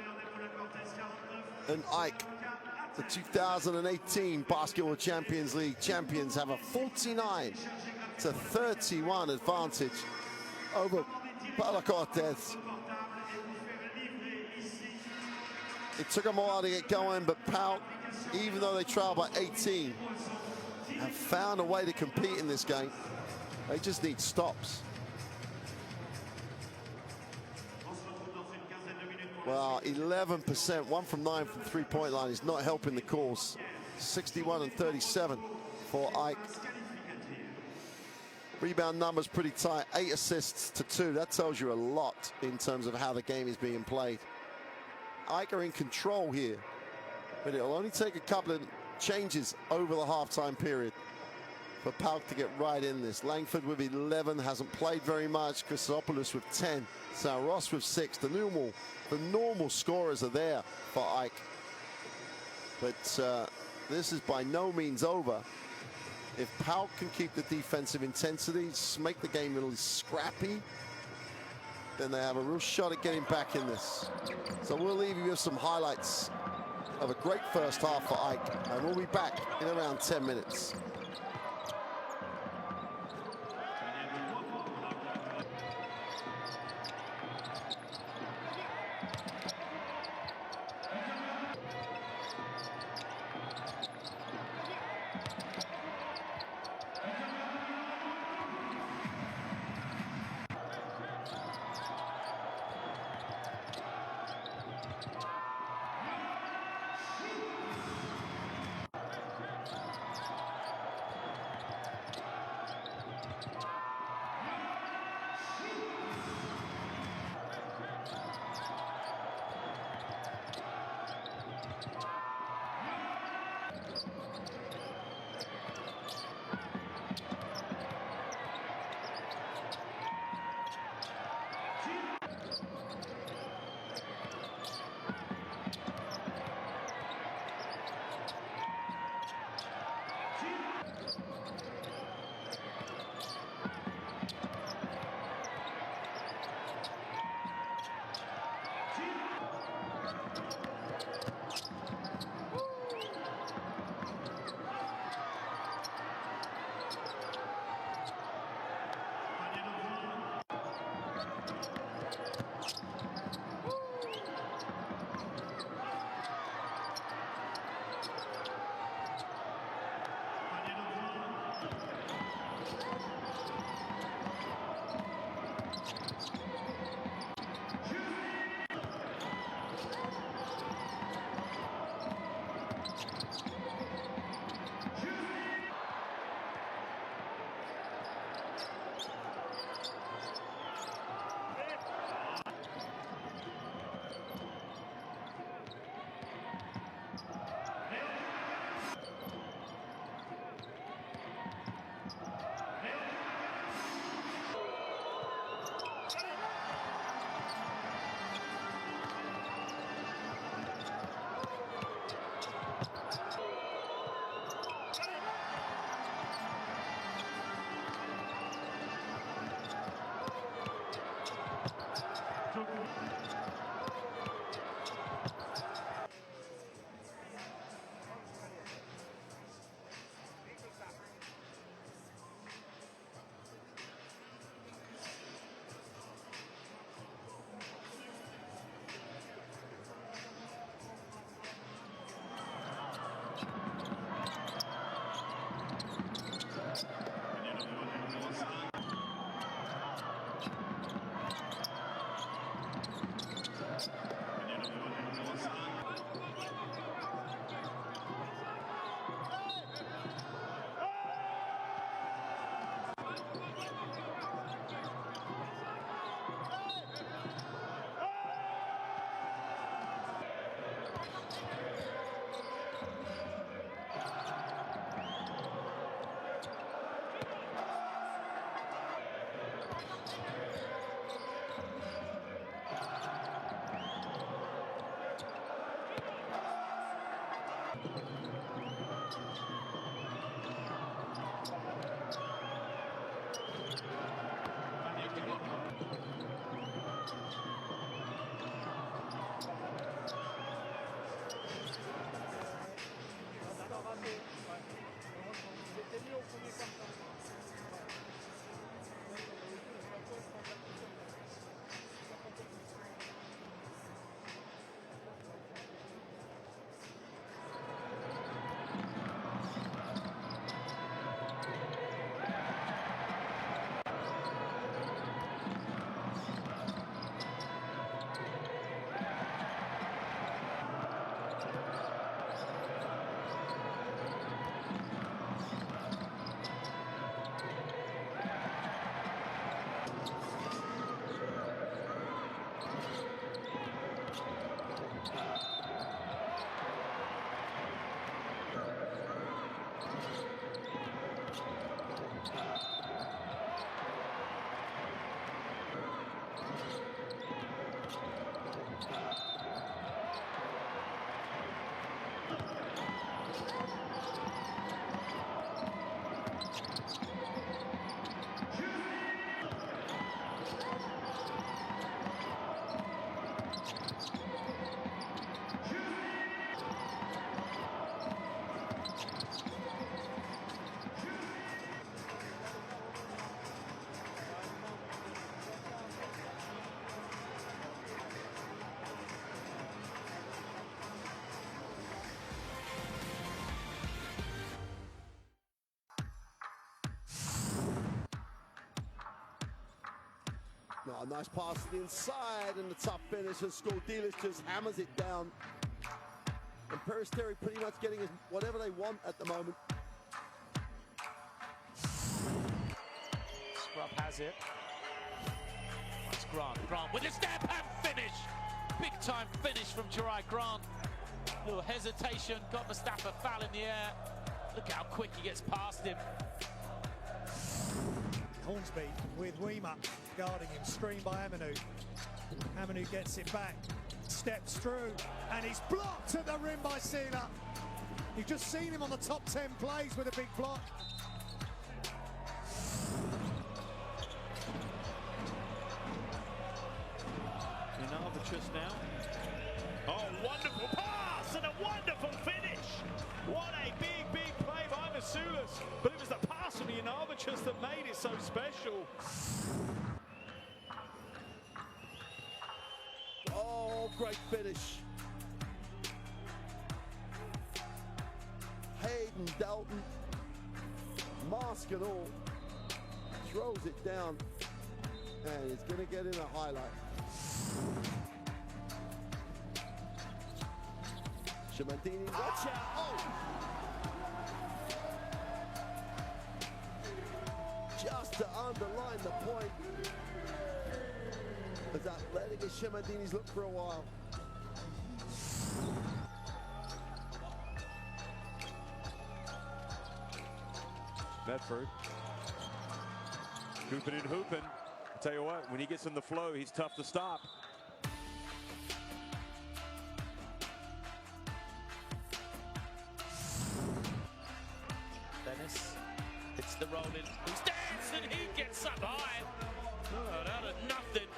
Speaker 1: And Ike, the 2018 Basketball Champions League champions, have a 49-31 advantage over Pau-Lacq-Orthez. It took them a while to get going, but Pau, even though they trail by 18, have found a way to compete in this game. They just need stops. Well, 11%, 1 from 9 from three-point line is not helping the cause. 61-37 for Ike. Rebound numbers pretty tight, 8 assists to 2. That tells you a lot in terms of how the game is being played. Ike are in control here, but it'll only take a couple of changes over the halftime period for Pau to get right in this. Langford with 11, hasn't played very much. Christopoulos with 10, Saros with 6. The normal scorers are there for Ike. But this is by no means over. If Pau can keep the defensive intensity, make the game a little scrappy, then they have a real shot at getting back in this. So we'll leave you with some highlights of a great first half for Ike, and we'll be back in around 10 minutes. No, a nice pass to the inside and the tough finish, and Skoldilis just hammers it down. And Peristeri pretty much getting whatever they want at the moment.
Speaker 6: Scrub has it. That's Grant with a step and finish. Big time finish from Jari Grant. Little hesitation, got Mustafa foul in the air. Look how quick he gets past him.
Speaker 7: Hornsby with Weimer guarding him, screened by Amanu. Amanu gets it back, steps through, and he's blocked at the rim by Sealer. You've just seen him on the top 10 plays with a big block.
Speaker 6: Arbitrous now.
Speaker 8: Oh, wonderful pass and a wonderful finish. What a big play by Masulas. But it was the pass from the Arbitrous that made it so special.
Speaker 1: Oh, great finish. Dalton, mask and all, throws it down, and it's going to get in a highlight. Shamandini, watch out! Oh! Just to underline the point, as athletic as Shamandini's looked for a while.
Speaker 9: Medford. Hooping and hooping. I'll tell you what, when he gets in the flow, he's tough to stop.
Speaker 6: Dennis hits the roll in. He stands and he gets up high. Oh, out of nothing.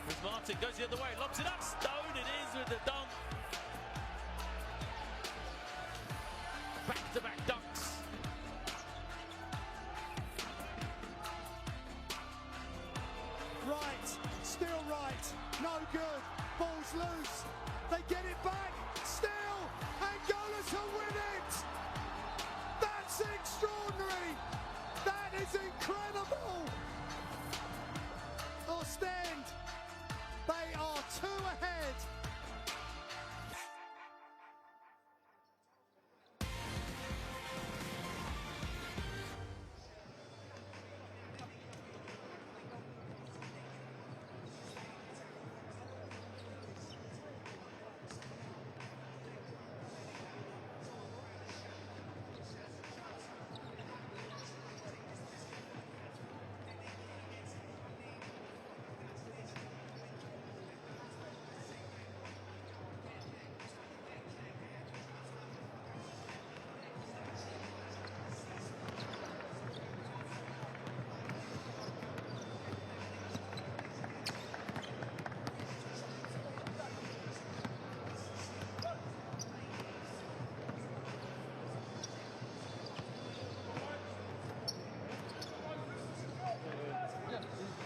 Speaker 6: As Martin goes the other way, lobs it up. Stone it is with the dunk. Back-to-back dunks.
Speaker 7: Right, still right, no good, ball's loose, they get it back, still, Angola to win it! That's extraordinary, that is incredible! Ostend, they are 2 ahead.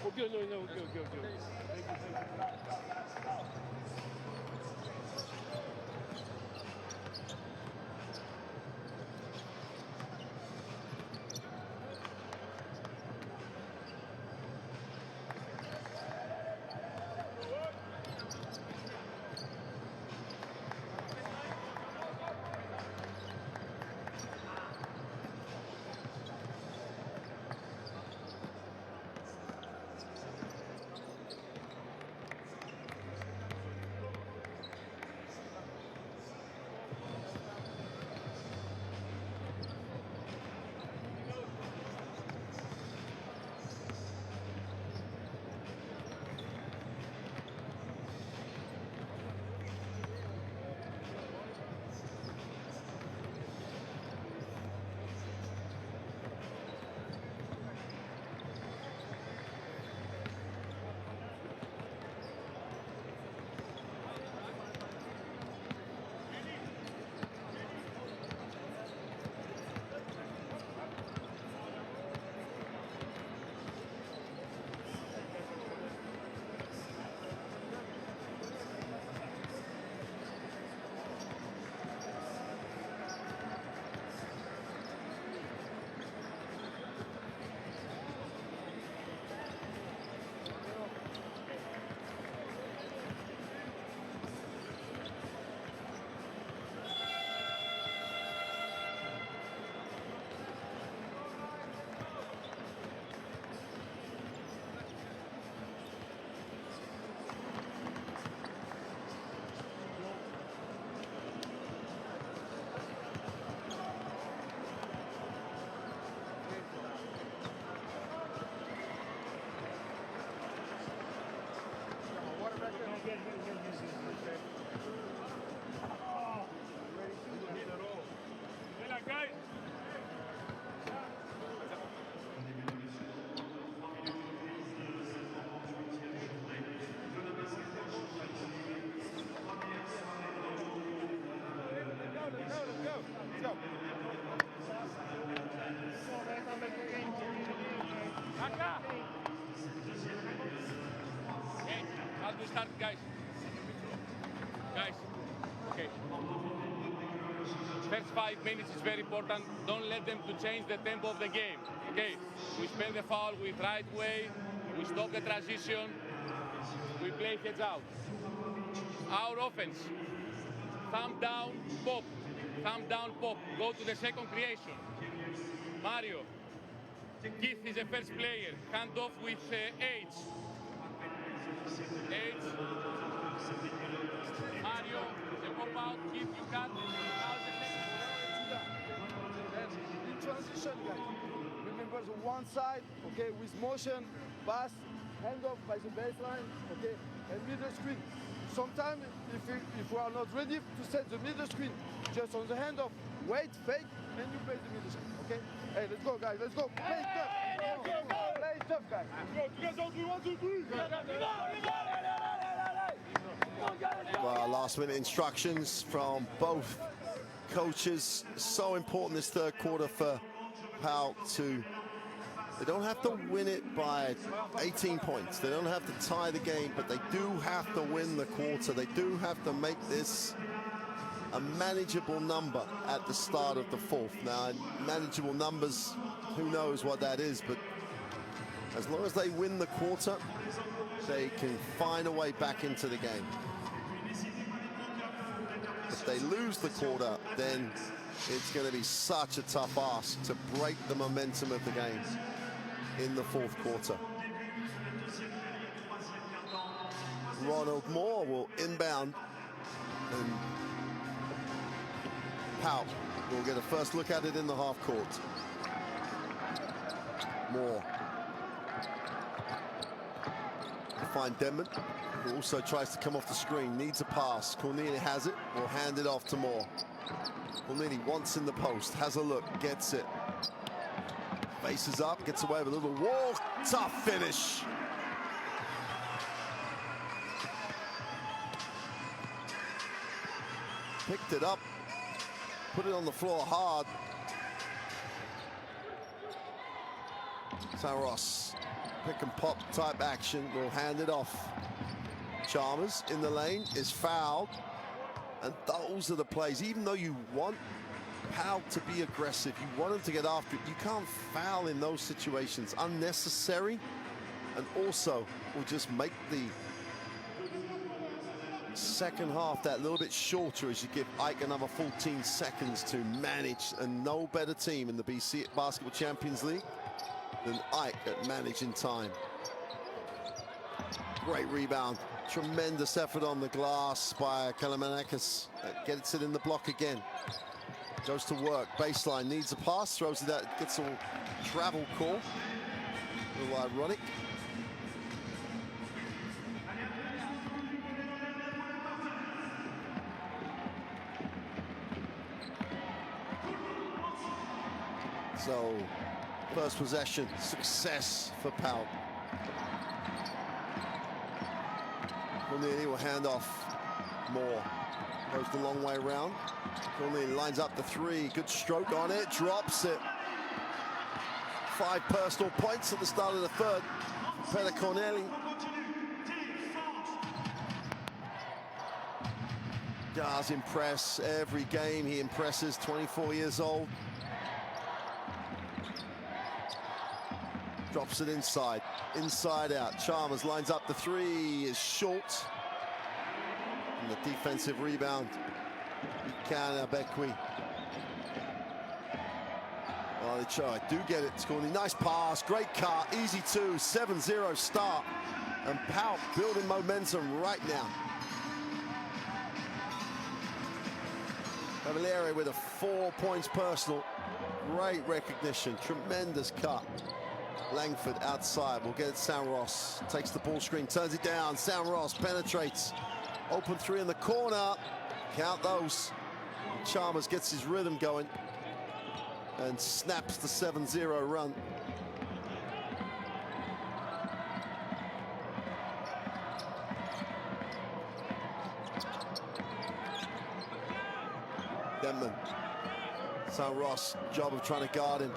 Speaker 5: Okay, no, okay. Thank you.
Speaker 3: we start, guys. Guys, okay. First 5 minutes is very important. Don't let them to change the tempo of the game. Okay, we spend the foul with right way, we stop the transition, we play heads out. Our offense, thumb down, pop. Thumb down, pop. Go to the second creation. Mario. Keith is the first player. Hand off with H. Mario, the pop out. Keith, you cut. Now the second.
Speaker 2: In transition, guys, remember the one side, okay, with motion, pass, hand off by the baseline, okay, and middle screen. Sometimes, if we are not ready to set the middle screen, just on the handoff, wait, fake, and you play the middle screen, okay? Hey, let's go, guys, let's go. Play tough. Play tough, guys. Let's go. 1, 2, 3.
Speaker 1: Well, last-minute instructions from both coaches. So important this third quarter for Pau to... They don't have to win it by 18 points. They don't have to tie the game, but they do have to win the quarter. They do have to make this a manageable number at the start of the fourth. Now, manageable numbers, who knows what that is, but as long as they win the quarter, they can find a way back into the game. If they lose the quarter, then it's going to be such a tough ask to break the momentum of the game in the fourth quarter. Ronald Moore will inbound, and Pau will get a first look at it in the half court. Moore. Find Denman, who also tries to come off the screen, needs a pass. Cornelia has it, will hand it off to Moore. Cornelia once in the post, has a look, gets it. Faces up, gets away with a little walk. Tough finish. Picked it up, put it on the floor hard. Saros, pick and pop type action, will hand it off. Chalmers in the lane is fouled. And those are the plays. Even though you want Pau to be aggressive, you want him to get after it, you can't foul in those situations. Unnecessary, and also will just make the second half that little bit shorter as you give Ike another 14 seconds to manage. And no better team in the BC Basketball Champions League than Ike at managing time. Great rebound. Tremendous effort on the glass by Kalamanakis. Gets it in the block again. Goes to work. Baseline, needs a pass. Throws it out. Gets a travel call. A little ironic. So, first possession, success for Pau. Cornelia will hand off. Moore goes the long way around. Cornelia lines up the three. Good stroke on it. Drops it. 5 personal points at the start of the third. Peter Cornelia. Does impress every game. He impresses. 24 years old. Drops it inside. Inside out. Chalmers lines up the three. Is short. And the defensive rebound. Ikana Bekwi. Oh, they try. Do get it. Scorny. Nice pass. Great cut. Easy 2. 7-0 start. And Pau building momentum right now. Cavaliere with a 4 points personal. Great recognition. Tremendous cut. Langford outside, will get it. San Ross takes the ball screen, turns it down. San Ross penetrates. Open three in the corner. Count those. Chalmers gets his rhythm going and snaps the 7-0 run. Denman. San Ross, job of trying to guard him.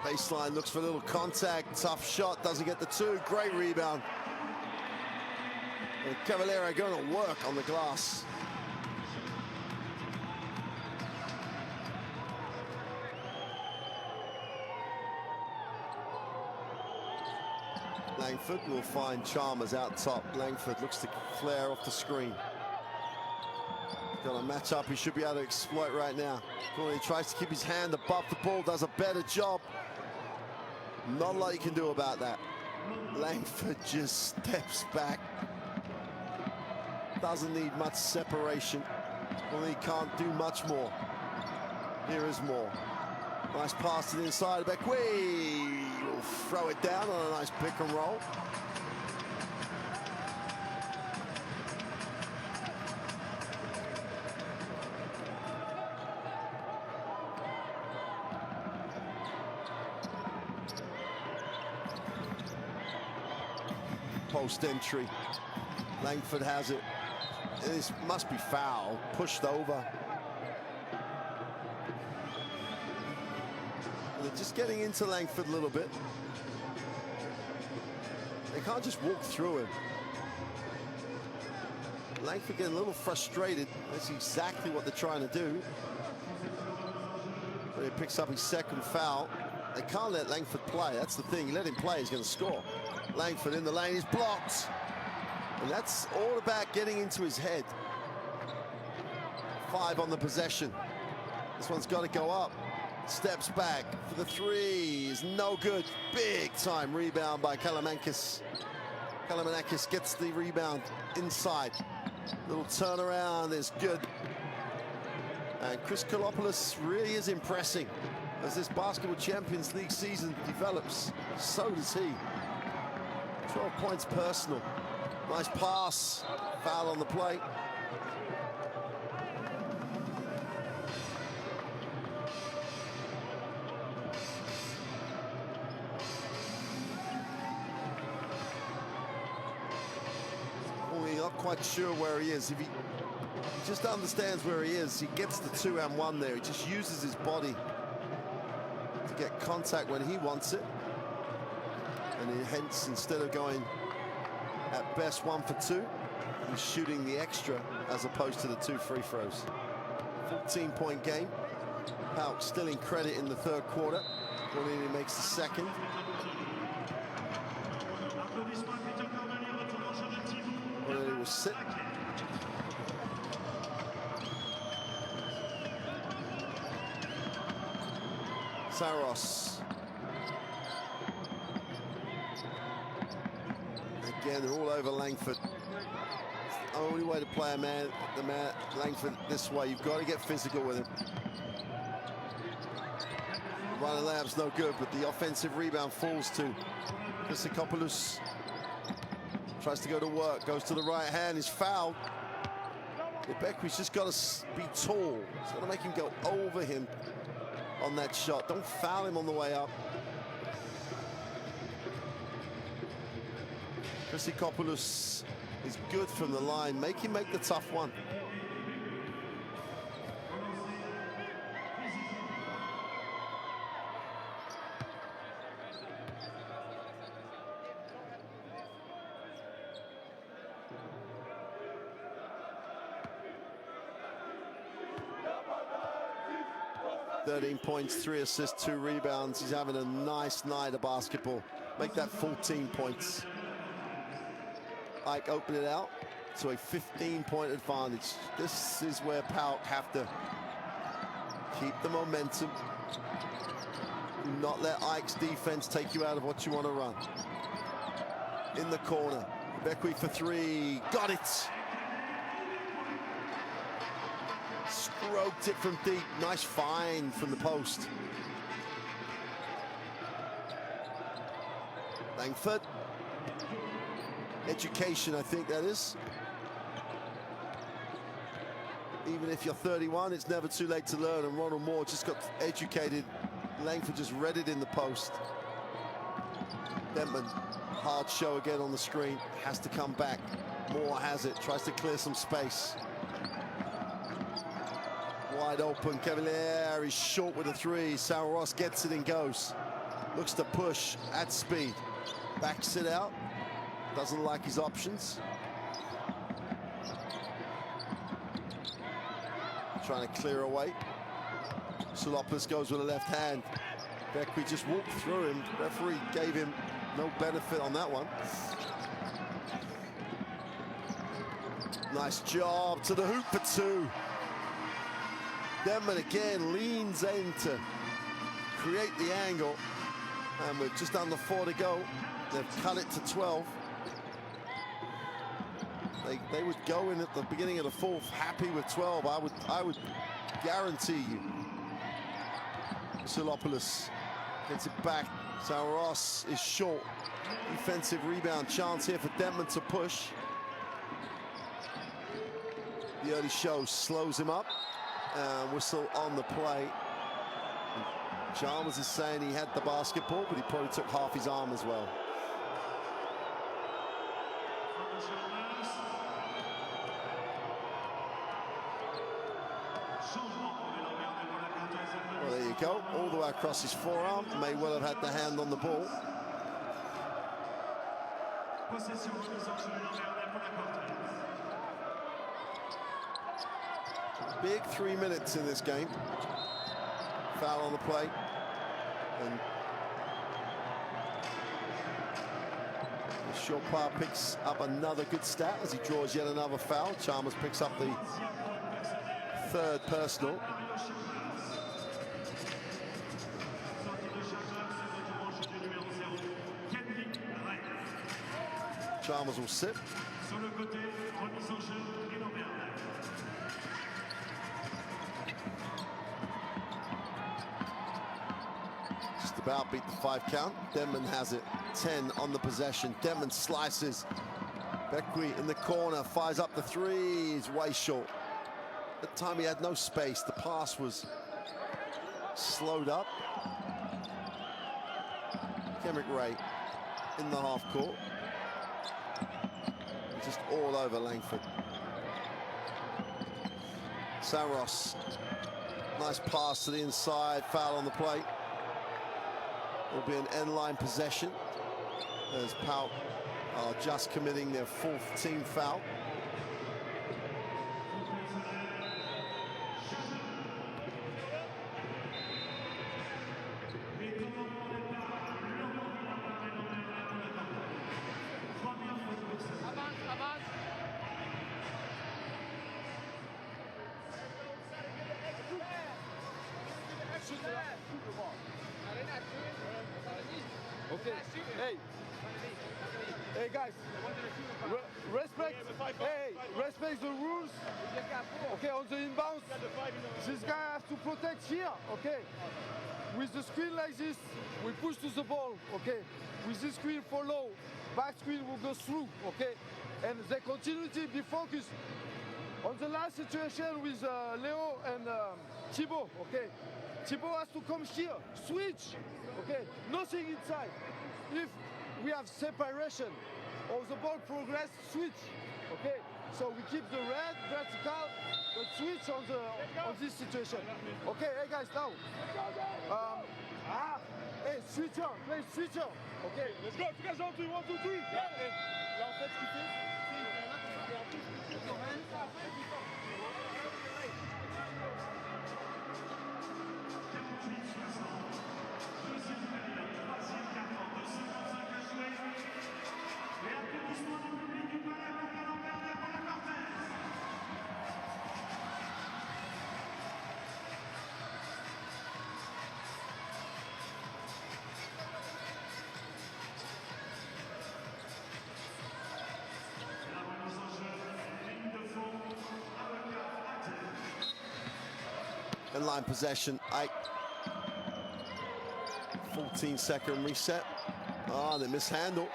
Speaker 1: Baseline, looks for a little contact. Tough shot, doesn't get the 2. Great rebound. And Cavaliere going to work on the glass. Langford will find Chalmers out top. Langford looks to flare off the screen. Got a match up he should be able to exploit right now. He tries to keep his hand above the ball, does a better job. Not a lot you can do about that. Langford just steps back. Doesn't need much separation. Well, he can't do much more. Here is more. Nice pass to the inside. Beckwee will throw it down on a nice pick and roll. Post entry. Langford has it. This must be foul. Pushed over. They're just getting into Langford a little bit. They can't just walk through him. Langford getting a little frustrated. That's exactly what they're trying to do. But he picks up his second foul. They can't let Langford play. That's the thing. You let him play, he's going to score. Langford in the lane is blocked. And that's all about getting into his head. 5 on the possession. This one's got to go up. Steps back for the 3 is no good. Big time rebound by Kalamanakis. Kalamanakis gets the rebound inside. Little turnaround is good. And Chris Kolopoulos really is impressing as this Basketball Champions League season develops. So does he. 12 points personal. Nice pass. Foul on the play. Not quite sure where he is. If he just understands where he is, he gets the 2-and-1 there. He just uses his body to get contact when he wants it. And hence, instead of going at best 1 for 2, he's shooting the extra as opposed to the 2 free throws. 14-point game. Pau still in credit in the third quarter. Cornelius makes the second. Cornelius will sit. Saros. Again, they're all over Langford. It's the only way to play Langford this way. You've got to get physical with him. Running layup's no good, but the offensive rebound falls to Christopoulos. Tries to go to work, goes to the right hand, is fouled. Beckwy's just got to be tall. It's got to make him go over him on that shot. Don't foul him on the way up. Christopoulos is good from the line. Make him make the tough one. Points, 3 assists, 2 rebounds. He's having a nice night of basketball. Make that 14 points. Ike open it out to a 15-point advantage. This is where Pau have to keep the momentum. Do not let Ike's defense take you out of what you want to run. In the corner, Beckwith for 3, got it. Stroked it from deep. Nice find from the post. Langford. Education, I think that is. Even if you're 31, it's never too late to learn, and Ronald Moore just got educated. Langford just read it in the post. Bentman, hard show again on the screen. Has to come back. Moore has it, tries to clear some space. Wide open, Cavaliere is short with a 3. Saros gets it and goes. Looks to push at speed. Backs it out. Doesn't like his options. trying to clear away. Pau-Lacq-Orthez goes with a left hand. Beckwith just walked through him. The referee gave him no benefit on that one. Nice job to the hoop for two. Denman again leans in to create the angle. And with just under 4 to go, they've cut it to 12. They would go in at the beginning of the fourth happy with 12. I would guarantee you. Pau-Lacq-Orthez gets it back. Saros is short. Defensive rebound chance here for Denman to push. The early show slows him up. Whistle on the play. Chalmers is saying he had the basketball, but he probably took half his arm as well. Well, there you go. All the way across his forearm. May well have had the hand on the ball. Big 3 minutes in this game. Foul on the play. And Chopin picks up another good stat as he draws yet another foul. Chalmers picks up the third personal. Chalmers will sit. Just about beat the 5 count. Denman has it. 10 on the possession. Denman slices. Beckwith in the corner, fires up the three. He's way short. At the time he had no space. The pass was slowed up. Kemrick Ray in the half court. Just all over Langford. Saros. Nice pass to the inside. Foul on the play. It'll be an end-line possession as Pau are just committing their 4th team foul.
Speaker 2: Okay. Hey guys, respect. Hey, respect the rules. Okay, on the inbounds, this guy has to protect here. Okay. With the screen like this, we push to the ball. Okay. With this screen follow, back screen will go through. Okay. And the continuity be focused on the last situation with Leo and Thibaut. Okay. Thibaut has to come here, switch. Okay. Nothing inside. If we have separation or the ball progress, switch. Okay, so we keep the red vertical, but switch on this situation. Okay, hey guys, now. Hey, switcher, play switcher. Okay, let's go. Tu gars, 1, 2, 3. Yeah. Et en fait, ce qu'il fait,
Speaker 1: Line possession. 14-second reset. Oh, they mishandle.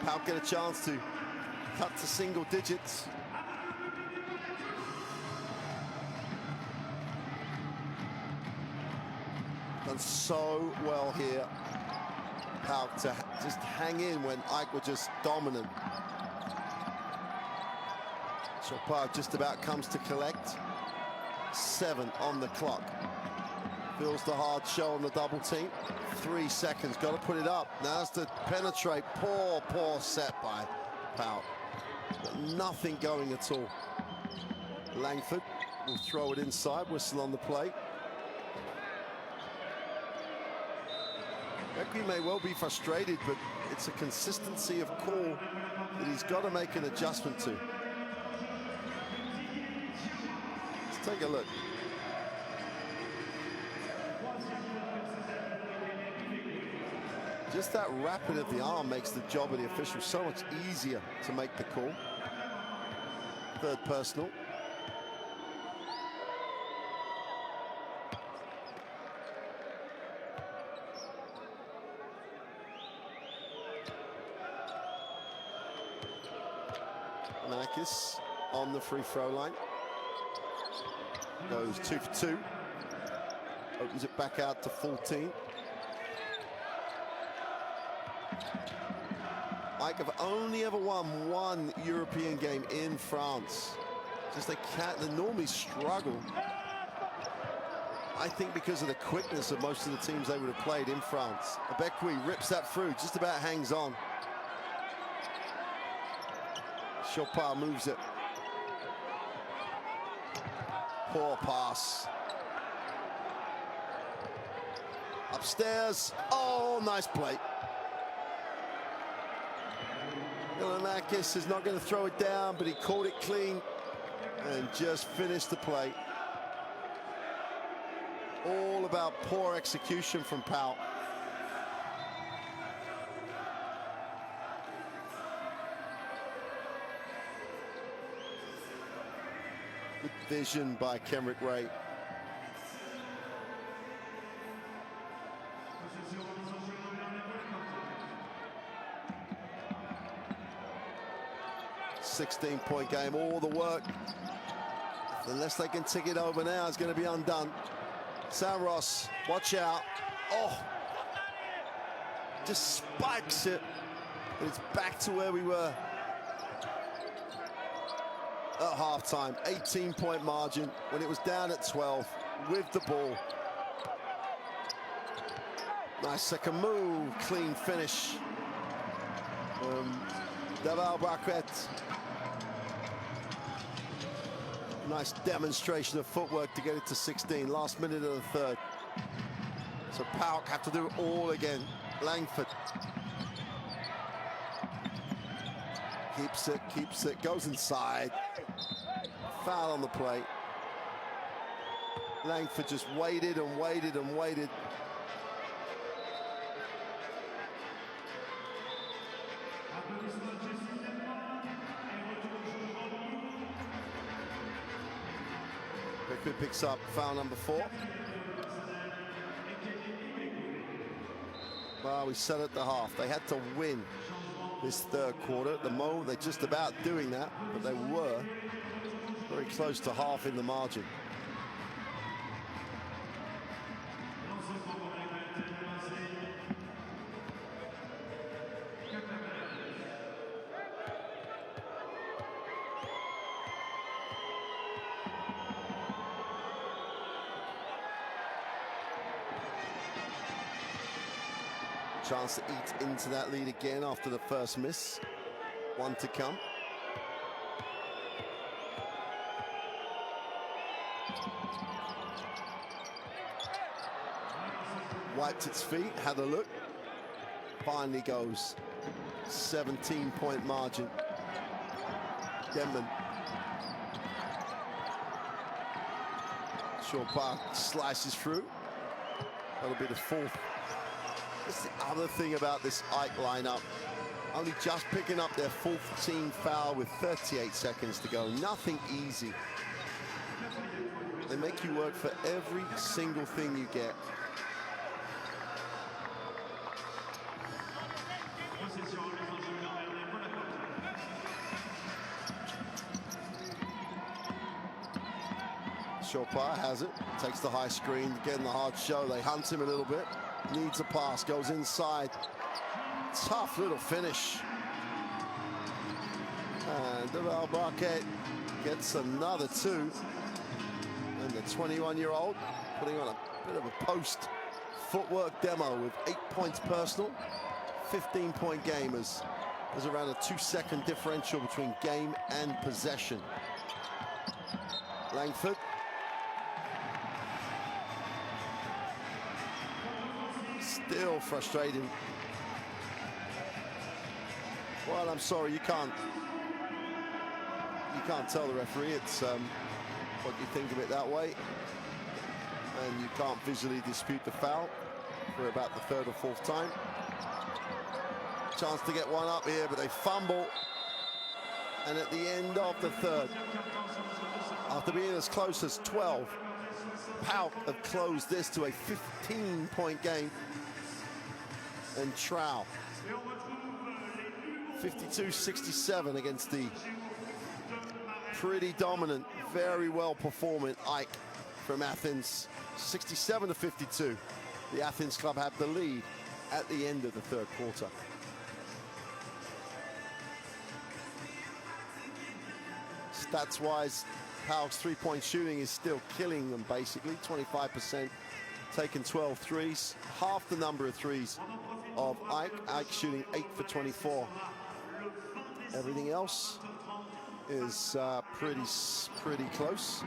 Speaker 1: Pau get a chance to cut to single digits. Done so well here. Pau to just hang in when Ike were just dominant. Chopin just about comes to collect. 7 on the clock. Feels the hard show on the double team. 3 seconds, got to put it up. Now has to penetrate. Poor set by Pau. But nothing going at all. Langford will throw it inside, whistle on the play. Beckley may well be frustrated, but it's a consistency of call that he's got to make an adjustment to. Let's take a look. Just that rapid of the arm makes the job of the official so much easier to make the call. Third personal. Marcus on the free throw line. Goes 2 for 2. Opens it back out to 14. Ike have only ever won one European game in France. Just they normally struggle. I think because of the quickness of most of the teams they would have played in France. Abekwi rips that through, just about hangs on. Chopin moves it. Poor pass. Upstairs. Oh, nice play. Ilanakis is not going to throw it down, but he caught it clean and just finished the play. All about poor execution from Pau. Good vision by Kenrick Ray. .16-point game, all the work. Unless they can tick it over now, it's going to be undone. Saros, watch out. Oh, just spikes it. And it's back to where we were at halftime. 18-point margin when it was down at 12 with the ball. Nice second move, clean finish. Daval Barquette. Nice demonstration of footwork to get it to 16. Last minute of the third. So Pau have to do it all again. Langford. Keeps it, goes inside. Foul on the play. Langford just waited and waited and waited. Beckley picks up foul number 4. Well, we said at the half, they had to win this third quarter. At the moment, they're just about doing that, but they were very close to half in the margin. Chance to eat into that lead again after the first miss. One to come. Wiped its feet, had a look. Finally goes. 17-point margin. Denman. Chopin slices through. That'll be the 4th. That's the other thing about this Ike lineup. Only just picking up their 4th team foul with 38 seconds to go. Nothing easy. They make you work for every single thing you get. Chopin has it, takes the high screen, getting the hard show. They hunt him a little bit. Needs a pass, goes inside. Tough little finish. And Daval Barquette gets another 2. And the 21-year-old putting on a bit of a post footwork demo with 8 points personal. 15-point game as there's around a 2-second differential between game and possession. Langford. Still frustrating. Well, I'm sorry, you can't tell the referee it's what you think of it that way, and you can't visually dispute the foul for about the third or fourth time. Chance to get one up here, but they fumble, and at the end of the third, after being as close as 12, Pau have closed this to a 15-point game, and Trau 52-67 against the pretty dominant, very well performing AEK from Athens. 67-52. The Athens club have the lead at the end of the third quarter. Stats-wise, Pau's three-point shooting is still killing them, basically. 25%, taking 12 threes. Half the number of threes of AEK. AEK shooting 8 for 24. Everything else is pretty close.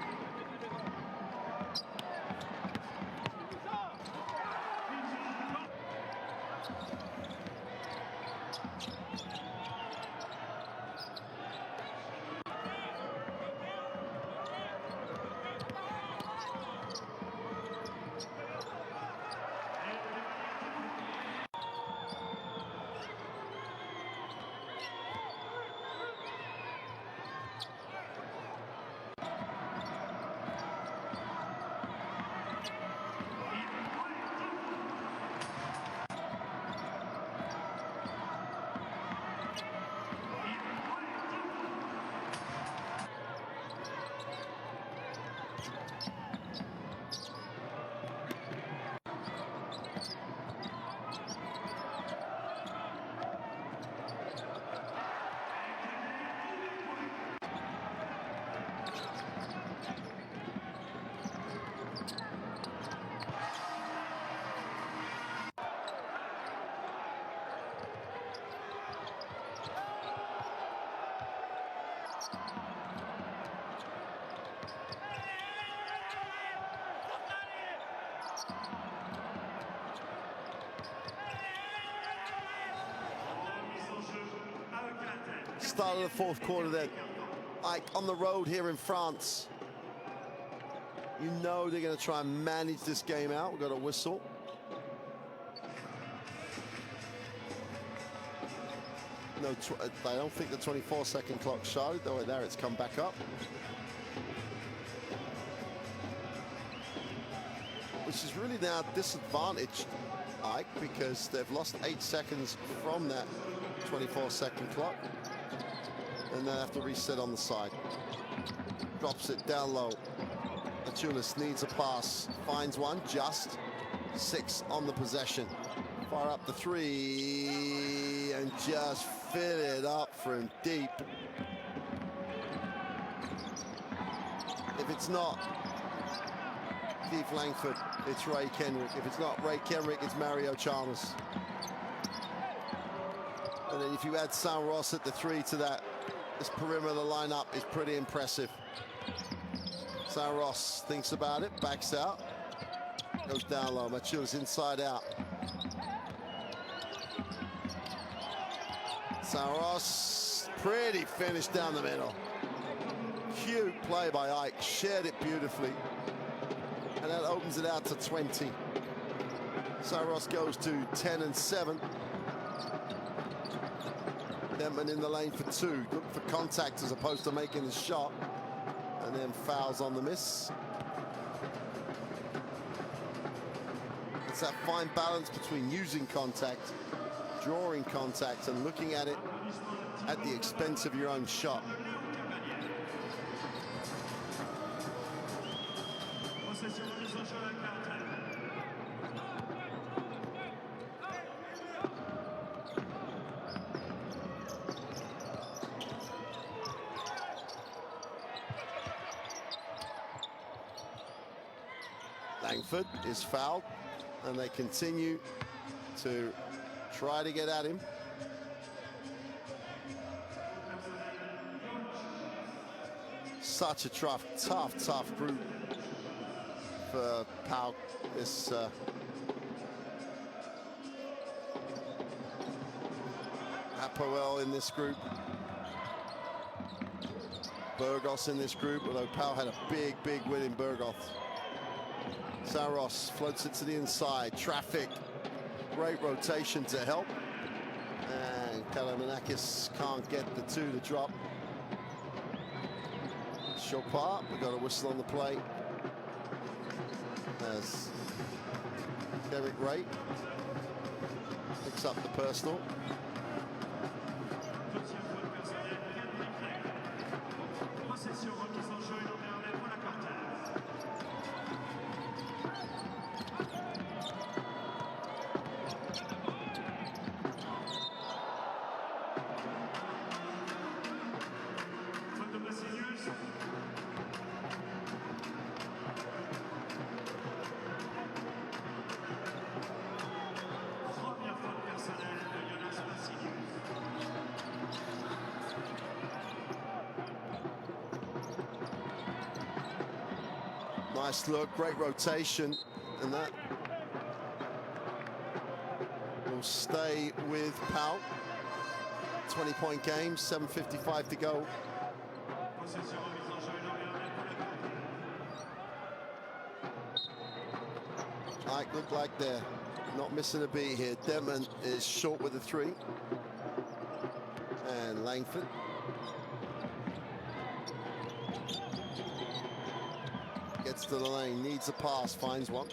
Speaker 1: Start of the fourth quarter then. Like on the road here in France. You know they're going to try and manage this game out. We've got a whistle. No, I don't think the 24-second clock started, though there it's come back up. Which is really now disadvantaged AEK because they've lost 8 seconds from that 24-second clock. And they have to reset on the side. Drops it down low. Achulis needs a pass. Finds one, just 6 on the possession. Far up the 3 and just fill it up from deep. If it's not Keith Langford, it's Ray Kenrick. If it's not Ray Kenrick, it's Mario Chalmers. And then if you add San Ross at the 3 to that, this perimeter lineup is pretty impressive. San Ross thinks about it, backs out, goes down low. Machulis inside out. San Ross, pretty finish down the middle. Cute play by AEK, shared it beautifully. And that opens it out to 20. San Ross goes to 10 and 7. Denman in the lane for 2. Look for contact as opposed to making the shot. And then fouls on the miss. It's that fine balance between using contact, drawing contact, and looking at it at the expense of your own shot. Langford is fouled, and they continue to try to get at him. Such a tough group for Pau. This Hapoel in this group. Burgos in this group, although Pau had a big win in Burgos. Saros floats it to the inside. Traffic. Great rotation to help. And Pau-Lacq-Orthez can't get the two to drop. Chopard, we got a whistle on the play. As Derek Ray picks up the personal. Nice look, great rotation, and that will stay with Pau. 20-point game, 7:55 to go. Ike look like they're not missing a beat here. Denman is short with the three. And Langford. Gets to the lane, needs a pass, finds one.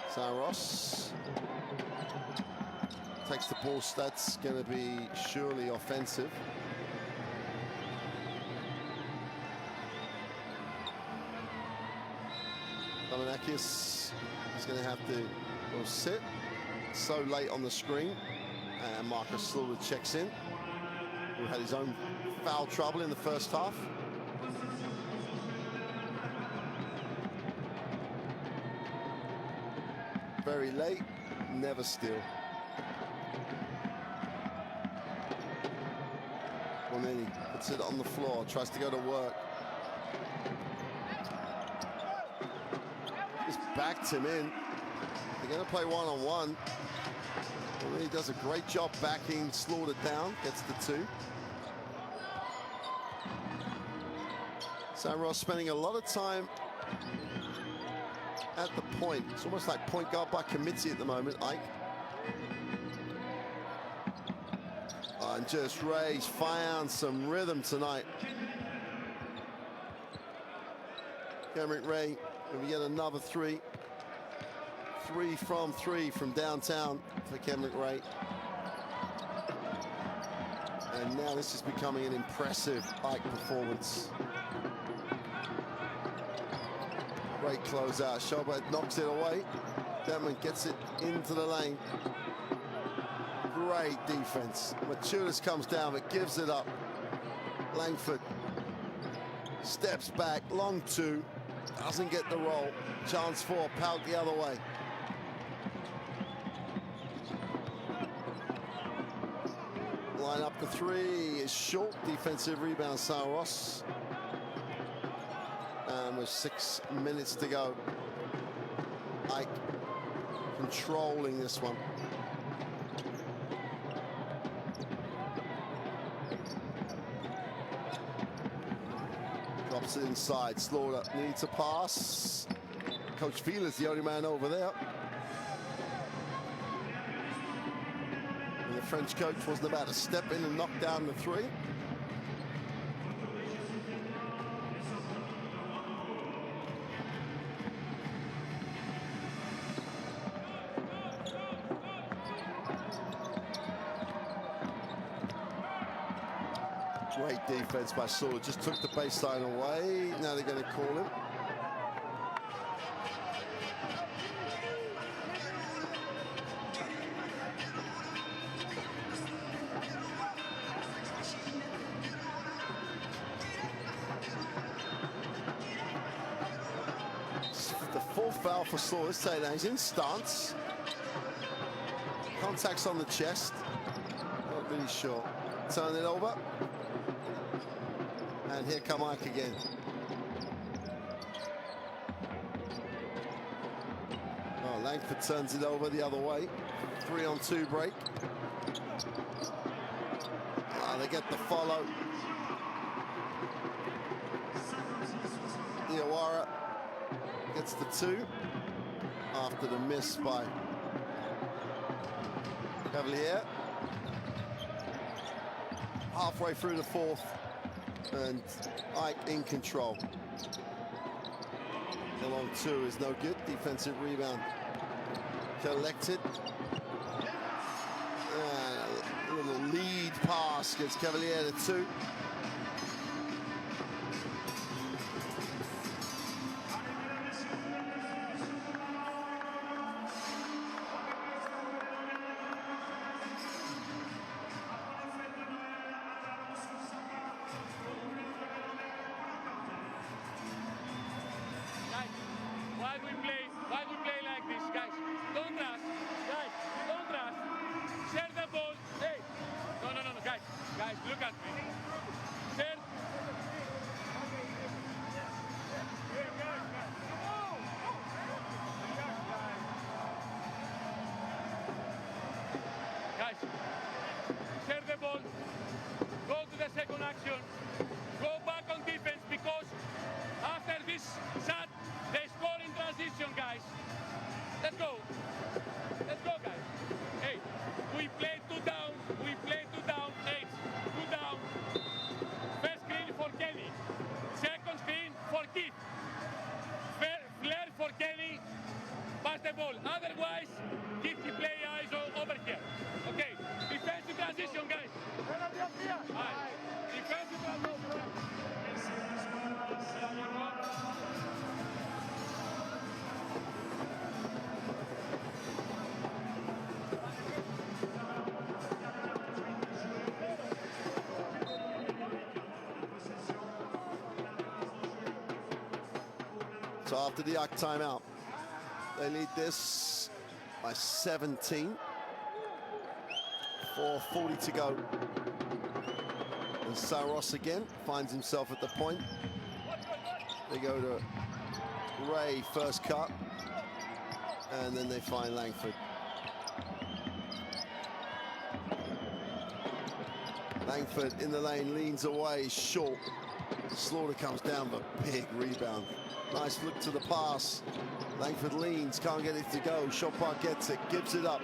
Speaker 1: Saros takes the ball. That's going to be surely offensive. Pau-Lacq-Orthez is going to have to sit so late on the screen. And Marcus Slaughter checks in, who had his own foul trouble in the first half. Very late, never still. Well, then he puts it on the floor, tries to go to work. Just backed him in. They're going to play one-on-one. Well, he does a great job backing Slaughter down, gets the two. Saros spending a lot of time at the point. It's almost like point guard by committee at the moment, Ike. And just Ray's found some rhythm tonight. Cameron Ray, if we get another three. 3 from 3 from downtown for Cameron Ray. And now this is becoming an impressive Ike performance. Great closeout. Schobert knocks it away. Denman gets it into the lane. Great defense. Machulis comes down but gives it up. Langford steps back. Long two. Doesn't get the roll. Chance for Pau the other way. Line up the three is short. Defensive rebound, Saros. And with 6 minutes to go, Ike controlling this one. Drops it inside. Slaughter needs a pass. Coach Wheeler's the only man over there. And the French coach wasn't about to step in and knock down the three. Great defense by Slaughter, just took the baseline away. Now they're going to call him. The fourth foul for Slaughter. Let's say that he's in stance. Contacts on the chest. Not really sure. Turn it over. And here come Ike again. Oh, Langford turns it over the other way. 3-on-2 break. They get the follow. Diawara gets the 2 after the miss by Cavalier. Halfway through the 4th, and Ike in control. The long 2 is no good. Defensive rebound collected. A little lead pass gets Cavalier to 2.
Speaker 3: Why we play like this, guys? Don't rush, guys. Don't rush. Share the ball. Hey, no, guys, look at me. Share. Guys, share the ball. Go to the second action. Go back on defense because after this shot, they score in transition, guys. Let's go. Let's go, guys. Hey, we play 2 down. We play 2 down. 8. 2 down. First screen for Kenny. Second screen for Keith. Flare for Kenny. Pass the ball. Otherwise, Keith he play eyes over here. Okay. Defensive transition, guys. Right. Defensive transition.
Speaker 1: So after the Ike timeout, they lead this by 17. 4:40 to go. And Saros again finds himself at the point. They go to Ray, first cut. And then they find Langford. Langford in the lane, leans away, short. Slaughter comes down, but big rebound. Nice look to the pass. Langford leans, can't get it to go. Shot Park gets it, gives it up.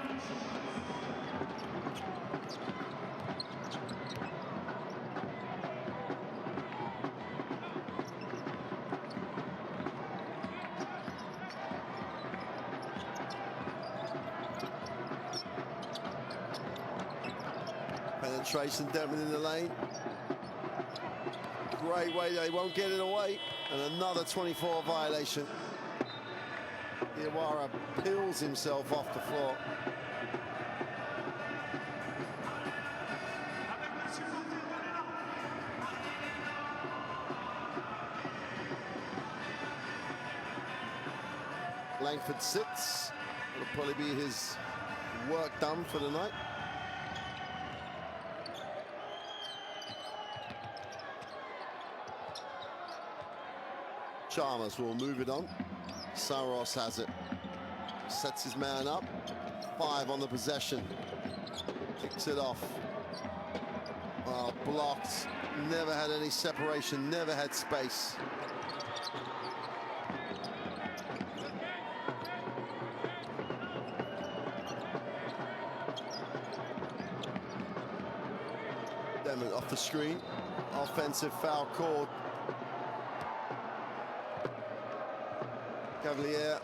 Speaker 1: Penetration, Denman in the lane. Great way, they won't get it away. And another 24 violation. Diawara peels himself off the floor. Langford sits. It'll probably be his work done for the night. Chalmers will move it on. Saros has it. Sets his man up. 5 on the possession. Kicks it off. Oh, blocked. Never had any separation. Never had space. Denman off the screen. Offensive foul called. Cavalier.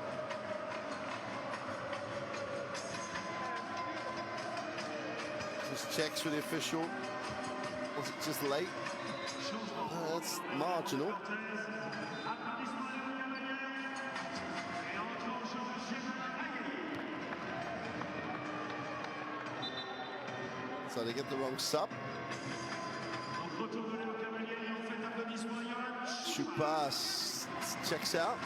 Speaker 1: Just checks with the official. Was it just late? That's marginal. So they get the wrong sub. Shoot pass. Checks out.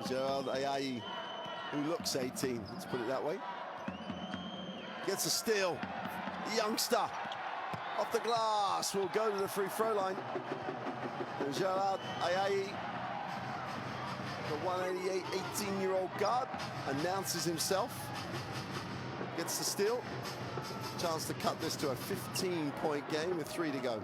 Speaker 1: Gerald Ayayi who looks 18, let's put it that way. Gets a steal. The youngster off the glass will go to the free throw line. Gerard Ayayi, the 188 18-year-old guard, announces himself. Gets the steal. Chance to cut this to a 15-point game with 3 to go.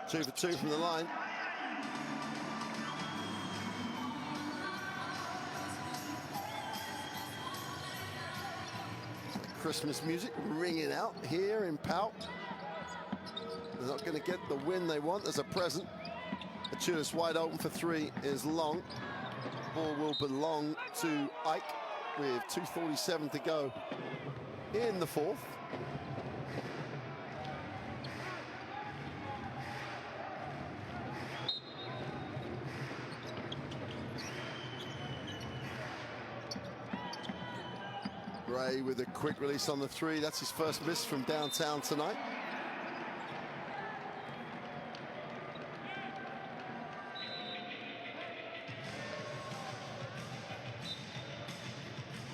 Speaker 1: Two for 2 from the line. Christmas music ringing out here in Pau. They're not going to get the win they want as a present. Achulis wide open for 3 is long. Ball will belong to Ike with 2:47 to go in the 4th. Gray with a quick release on the 3. That's his first miss from downtown tonight.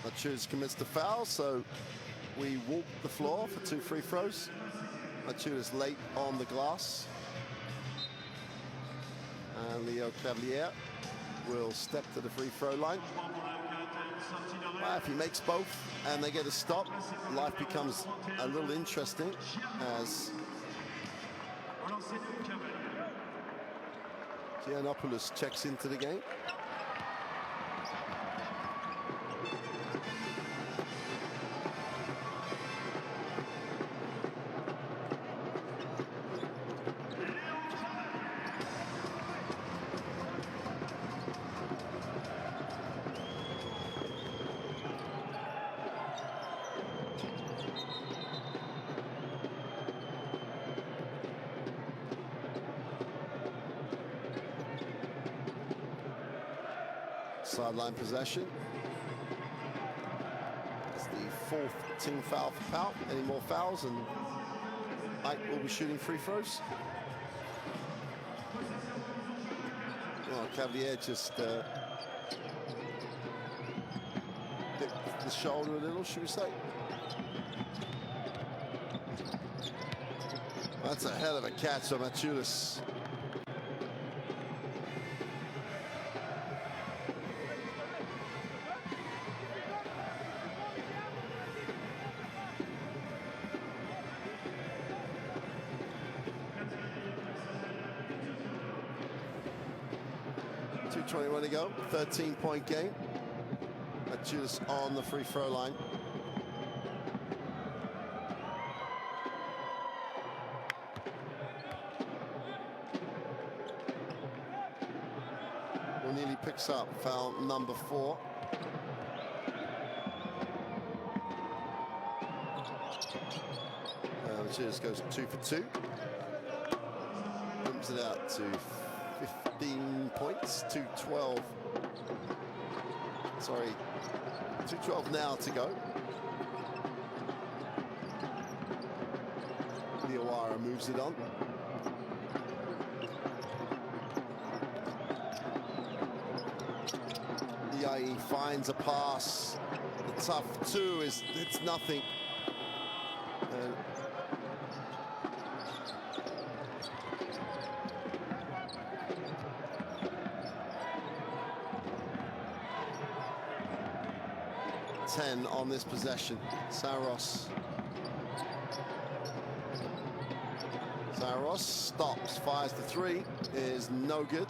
Speaker 1: Achulis commits the foul, so we walk the floor for 2 free throws. Achulis late on the glass. And Leo Cavalier will step to the free throw line. If he makes both and they get a stop, life becomes a little interesting as Giannopoulos checks into the game. Sideline possession. It's the 4th team foul for Pau. Any more fouls and Ike will be shooting free throws. Well, Cavalier just hit the shoulder a little, should we say. That's a hell of a catch from Achulis. .21 to go, 13-point game. Achulis on the free throw line. Nearly picks up foul number 4. Achulis goes 2 for 2. Brings it out to 15 points, 2:12. Sorry, 2:12 now to go. Diawara moves it on. He finds a pass. The tough 2 is, it's nothing. And ten on this possession. Saros. Saros stops, fires the 3, is no good.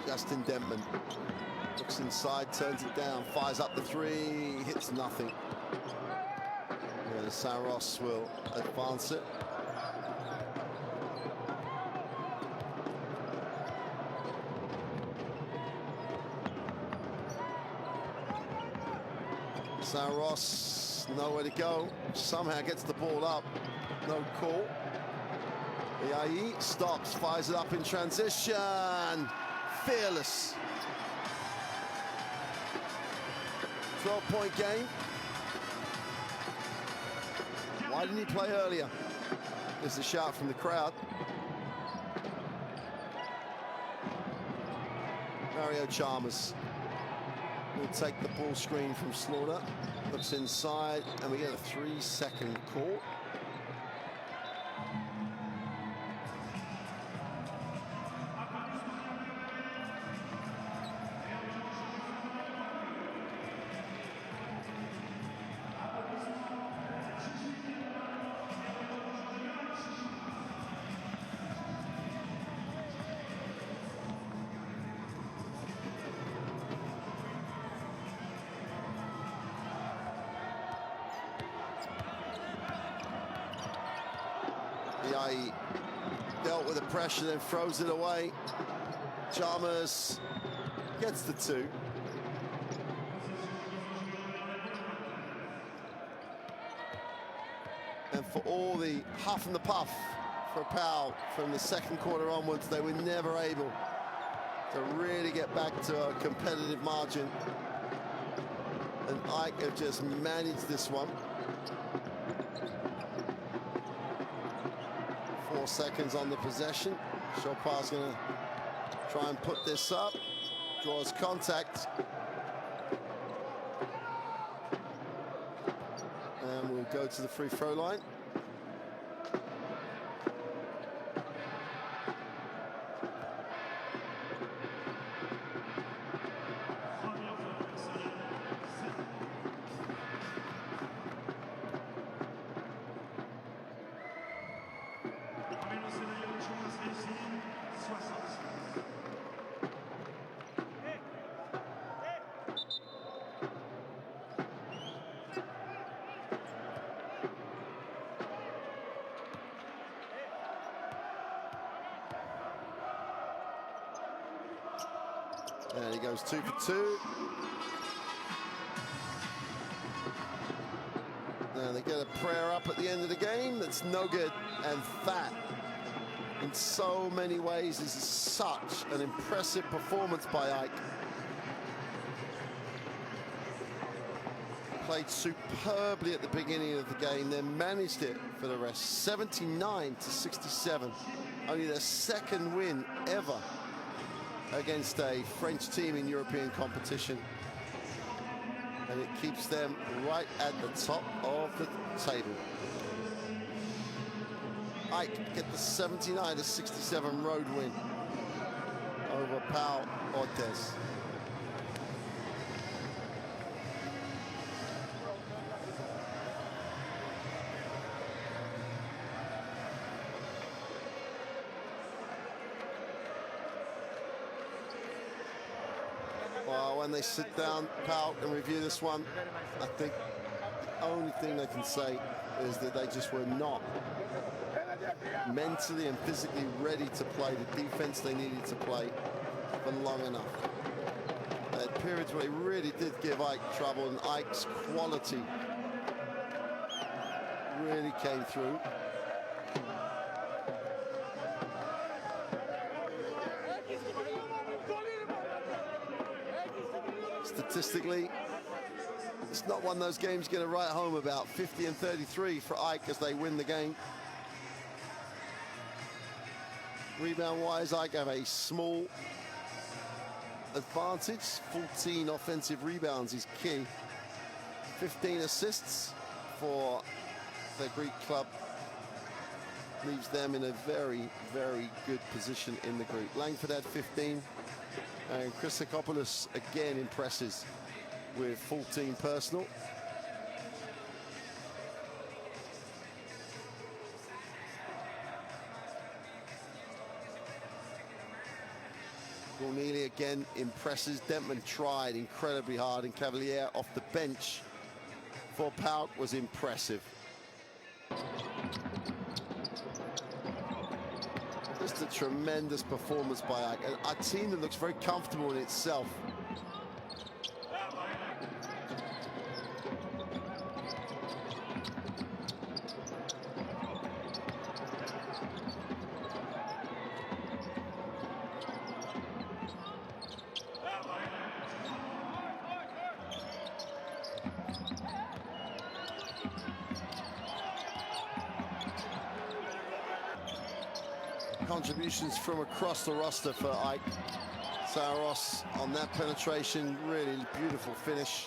Speaker 1: Justin Dentman looks inside, turns it down, fires up the 3, hits nothing. And Saros will advance it. Saros nowhere to go. Somehow gets the ball up. No call. The IE stops, fires it up in transition. Fearless. 12-point game. Why didn't he play earlier? There's a shout from the crowd. Mario Chalmers will take the ball screen from Slaughter. Looks inside, and we get a 3-second call. He dealt with the pressure, then throws it away. Chalmers gets the 2. And for all the huff and the puff for Pau from the second quarter onwards, they were never able to really get back to a competitive margin. And AEK have just managed this one. 4 seconds on the possession. Chopin's going to try and put this up. Draws contact. And we'll go to the free throw line. And he goes 2 for 2. And they get a prayer up at the end of the game. That's no good. And that, in so many ways, is such an impressive performance by AEK. Played superbly at the beginning of the game, then managed it for the rest. 79-67. Only their second win ever against a French team in European competition. And it keeps them right at the top of the table. AEK get the 79-67 road win over Pau-Orthez. Well, when they sit down, Pau, and review this one, I think the only thing they can say is that they just were not mentally and physically ready to play the defense they needed to play for long enough. They had periods where they really did give AEK trouble, and AEK's quality really came through. Statistically, it's not one of those games you're going to write home about. 50-33 for AEK as they win the game. Rebound-wise, AEK have a small advantage. 14 offensive rebounds is key. 15 assists for the Greek club leaves them in a very, very good position in the group. Langford had 15. And Christopoulos again impresses with 14 personal. Cornelia again impresses. Dentman tried incredibly hard, and Cavalier off the bench for Pau was impressive. Just a tremendous performance by AEK. A team that looks very comfortable in itself. contributions from across the roster for Ike. Saros on that penetration, really beautiful finish.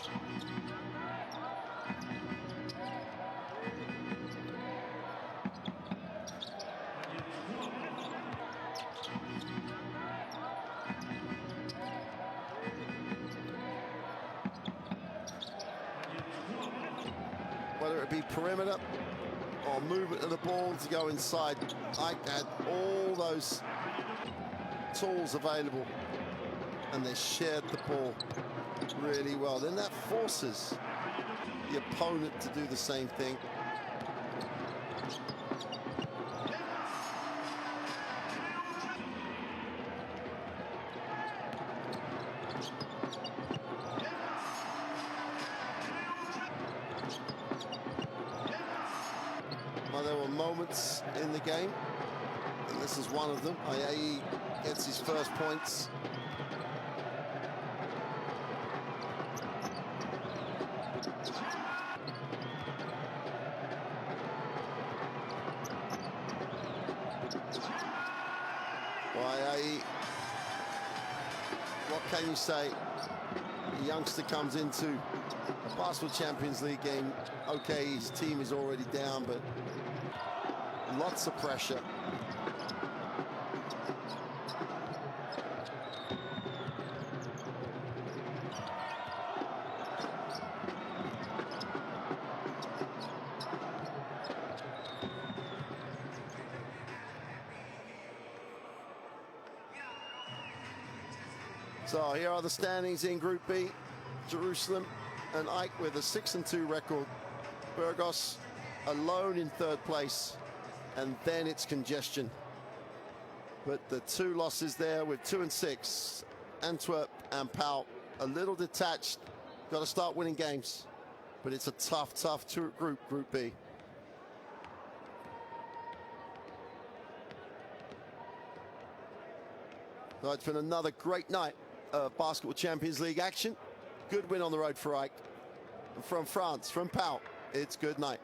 Speaker 1: Whether it be perimeter or movement of the ball to go inside, Ike had all those tools available, and they shared the ball really well. Then that forces the opponent to do the same thing. Well, there were moments in the game, and this is one of them. AEK gets his first points. What can you say? The youngster comes into a Basketball Champions League game. Okay, his team is already down, but lots of pressure. So here are the standings in Group B. Jerusalem and Ike with a 6-2 record. Burgos alone in third place, and then it's congestion. But the two losses there with 2 and 6, Antwerp and Pau, a little detached. Got to start winning games, but it's a tough group, Group B. So it's been another great night of Basketball Champions League action. Good win on the road for Ike. And from France, from Pau, it's good night.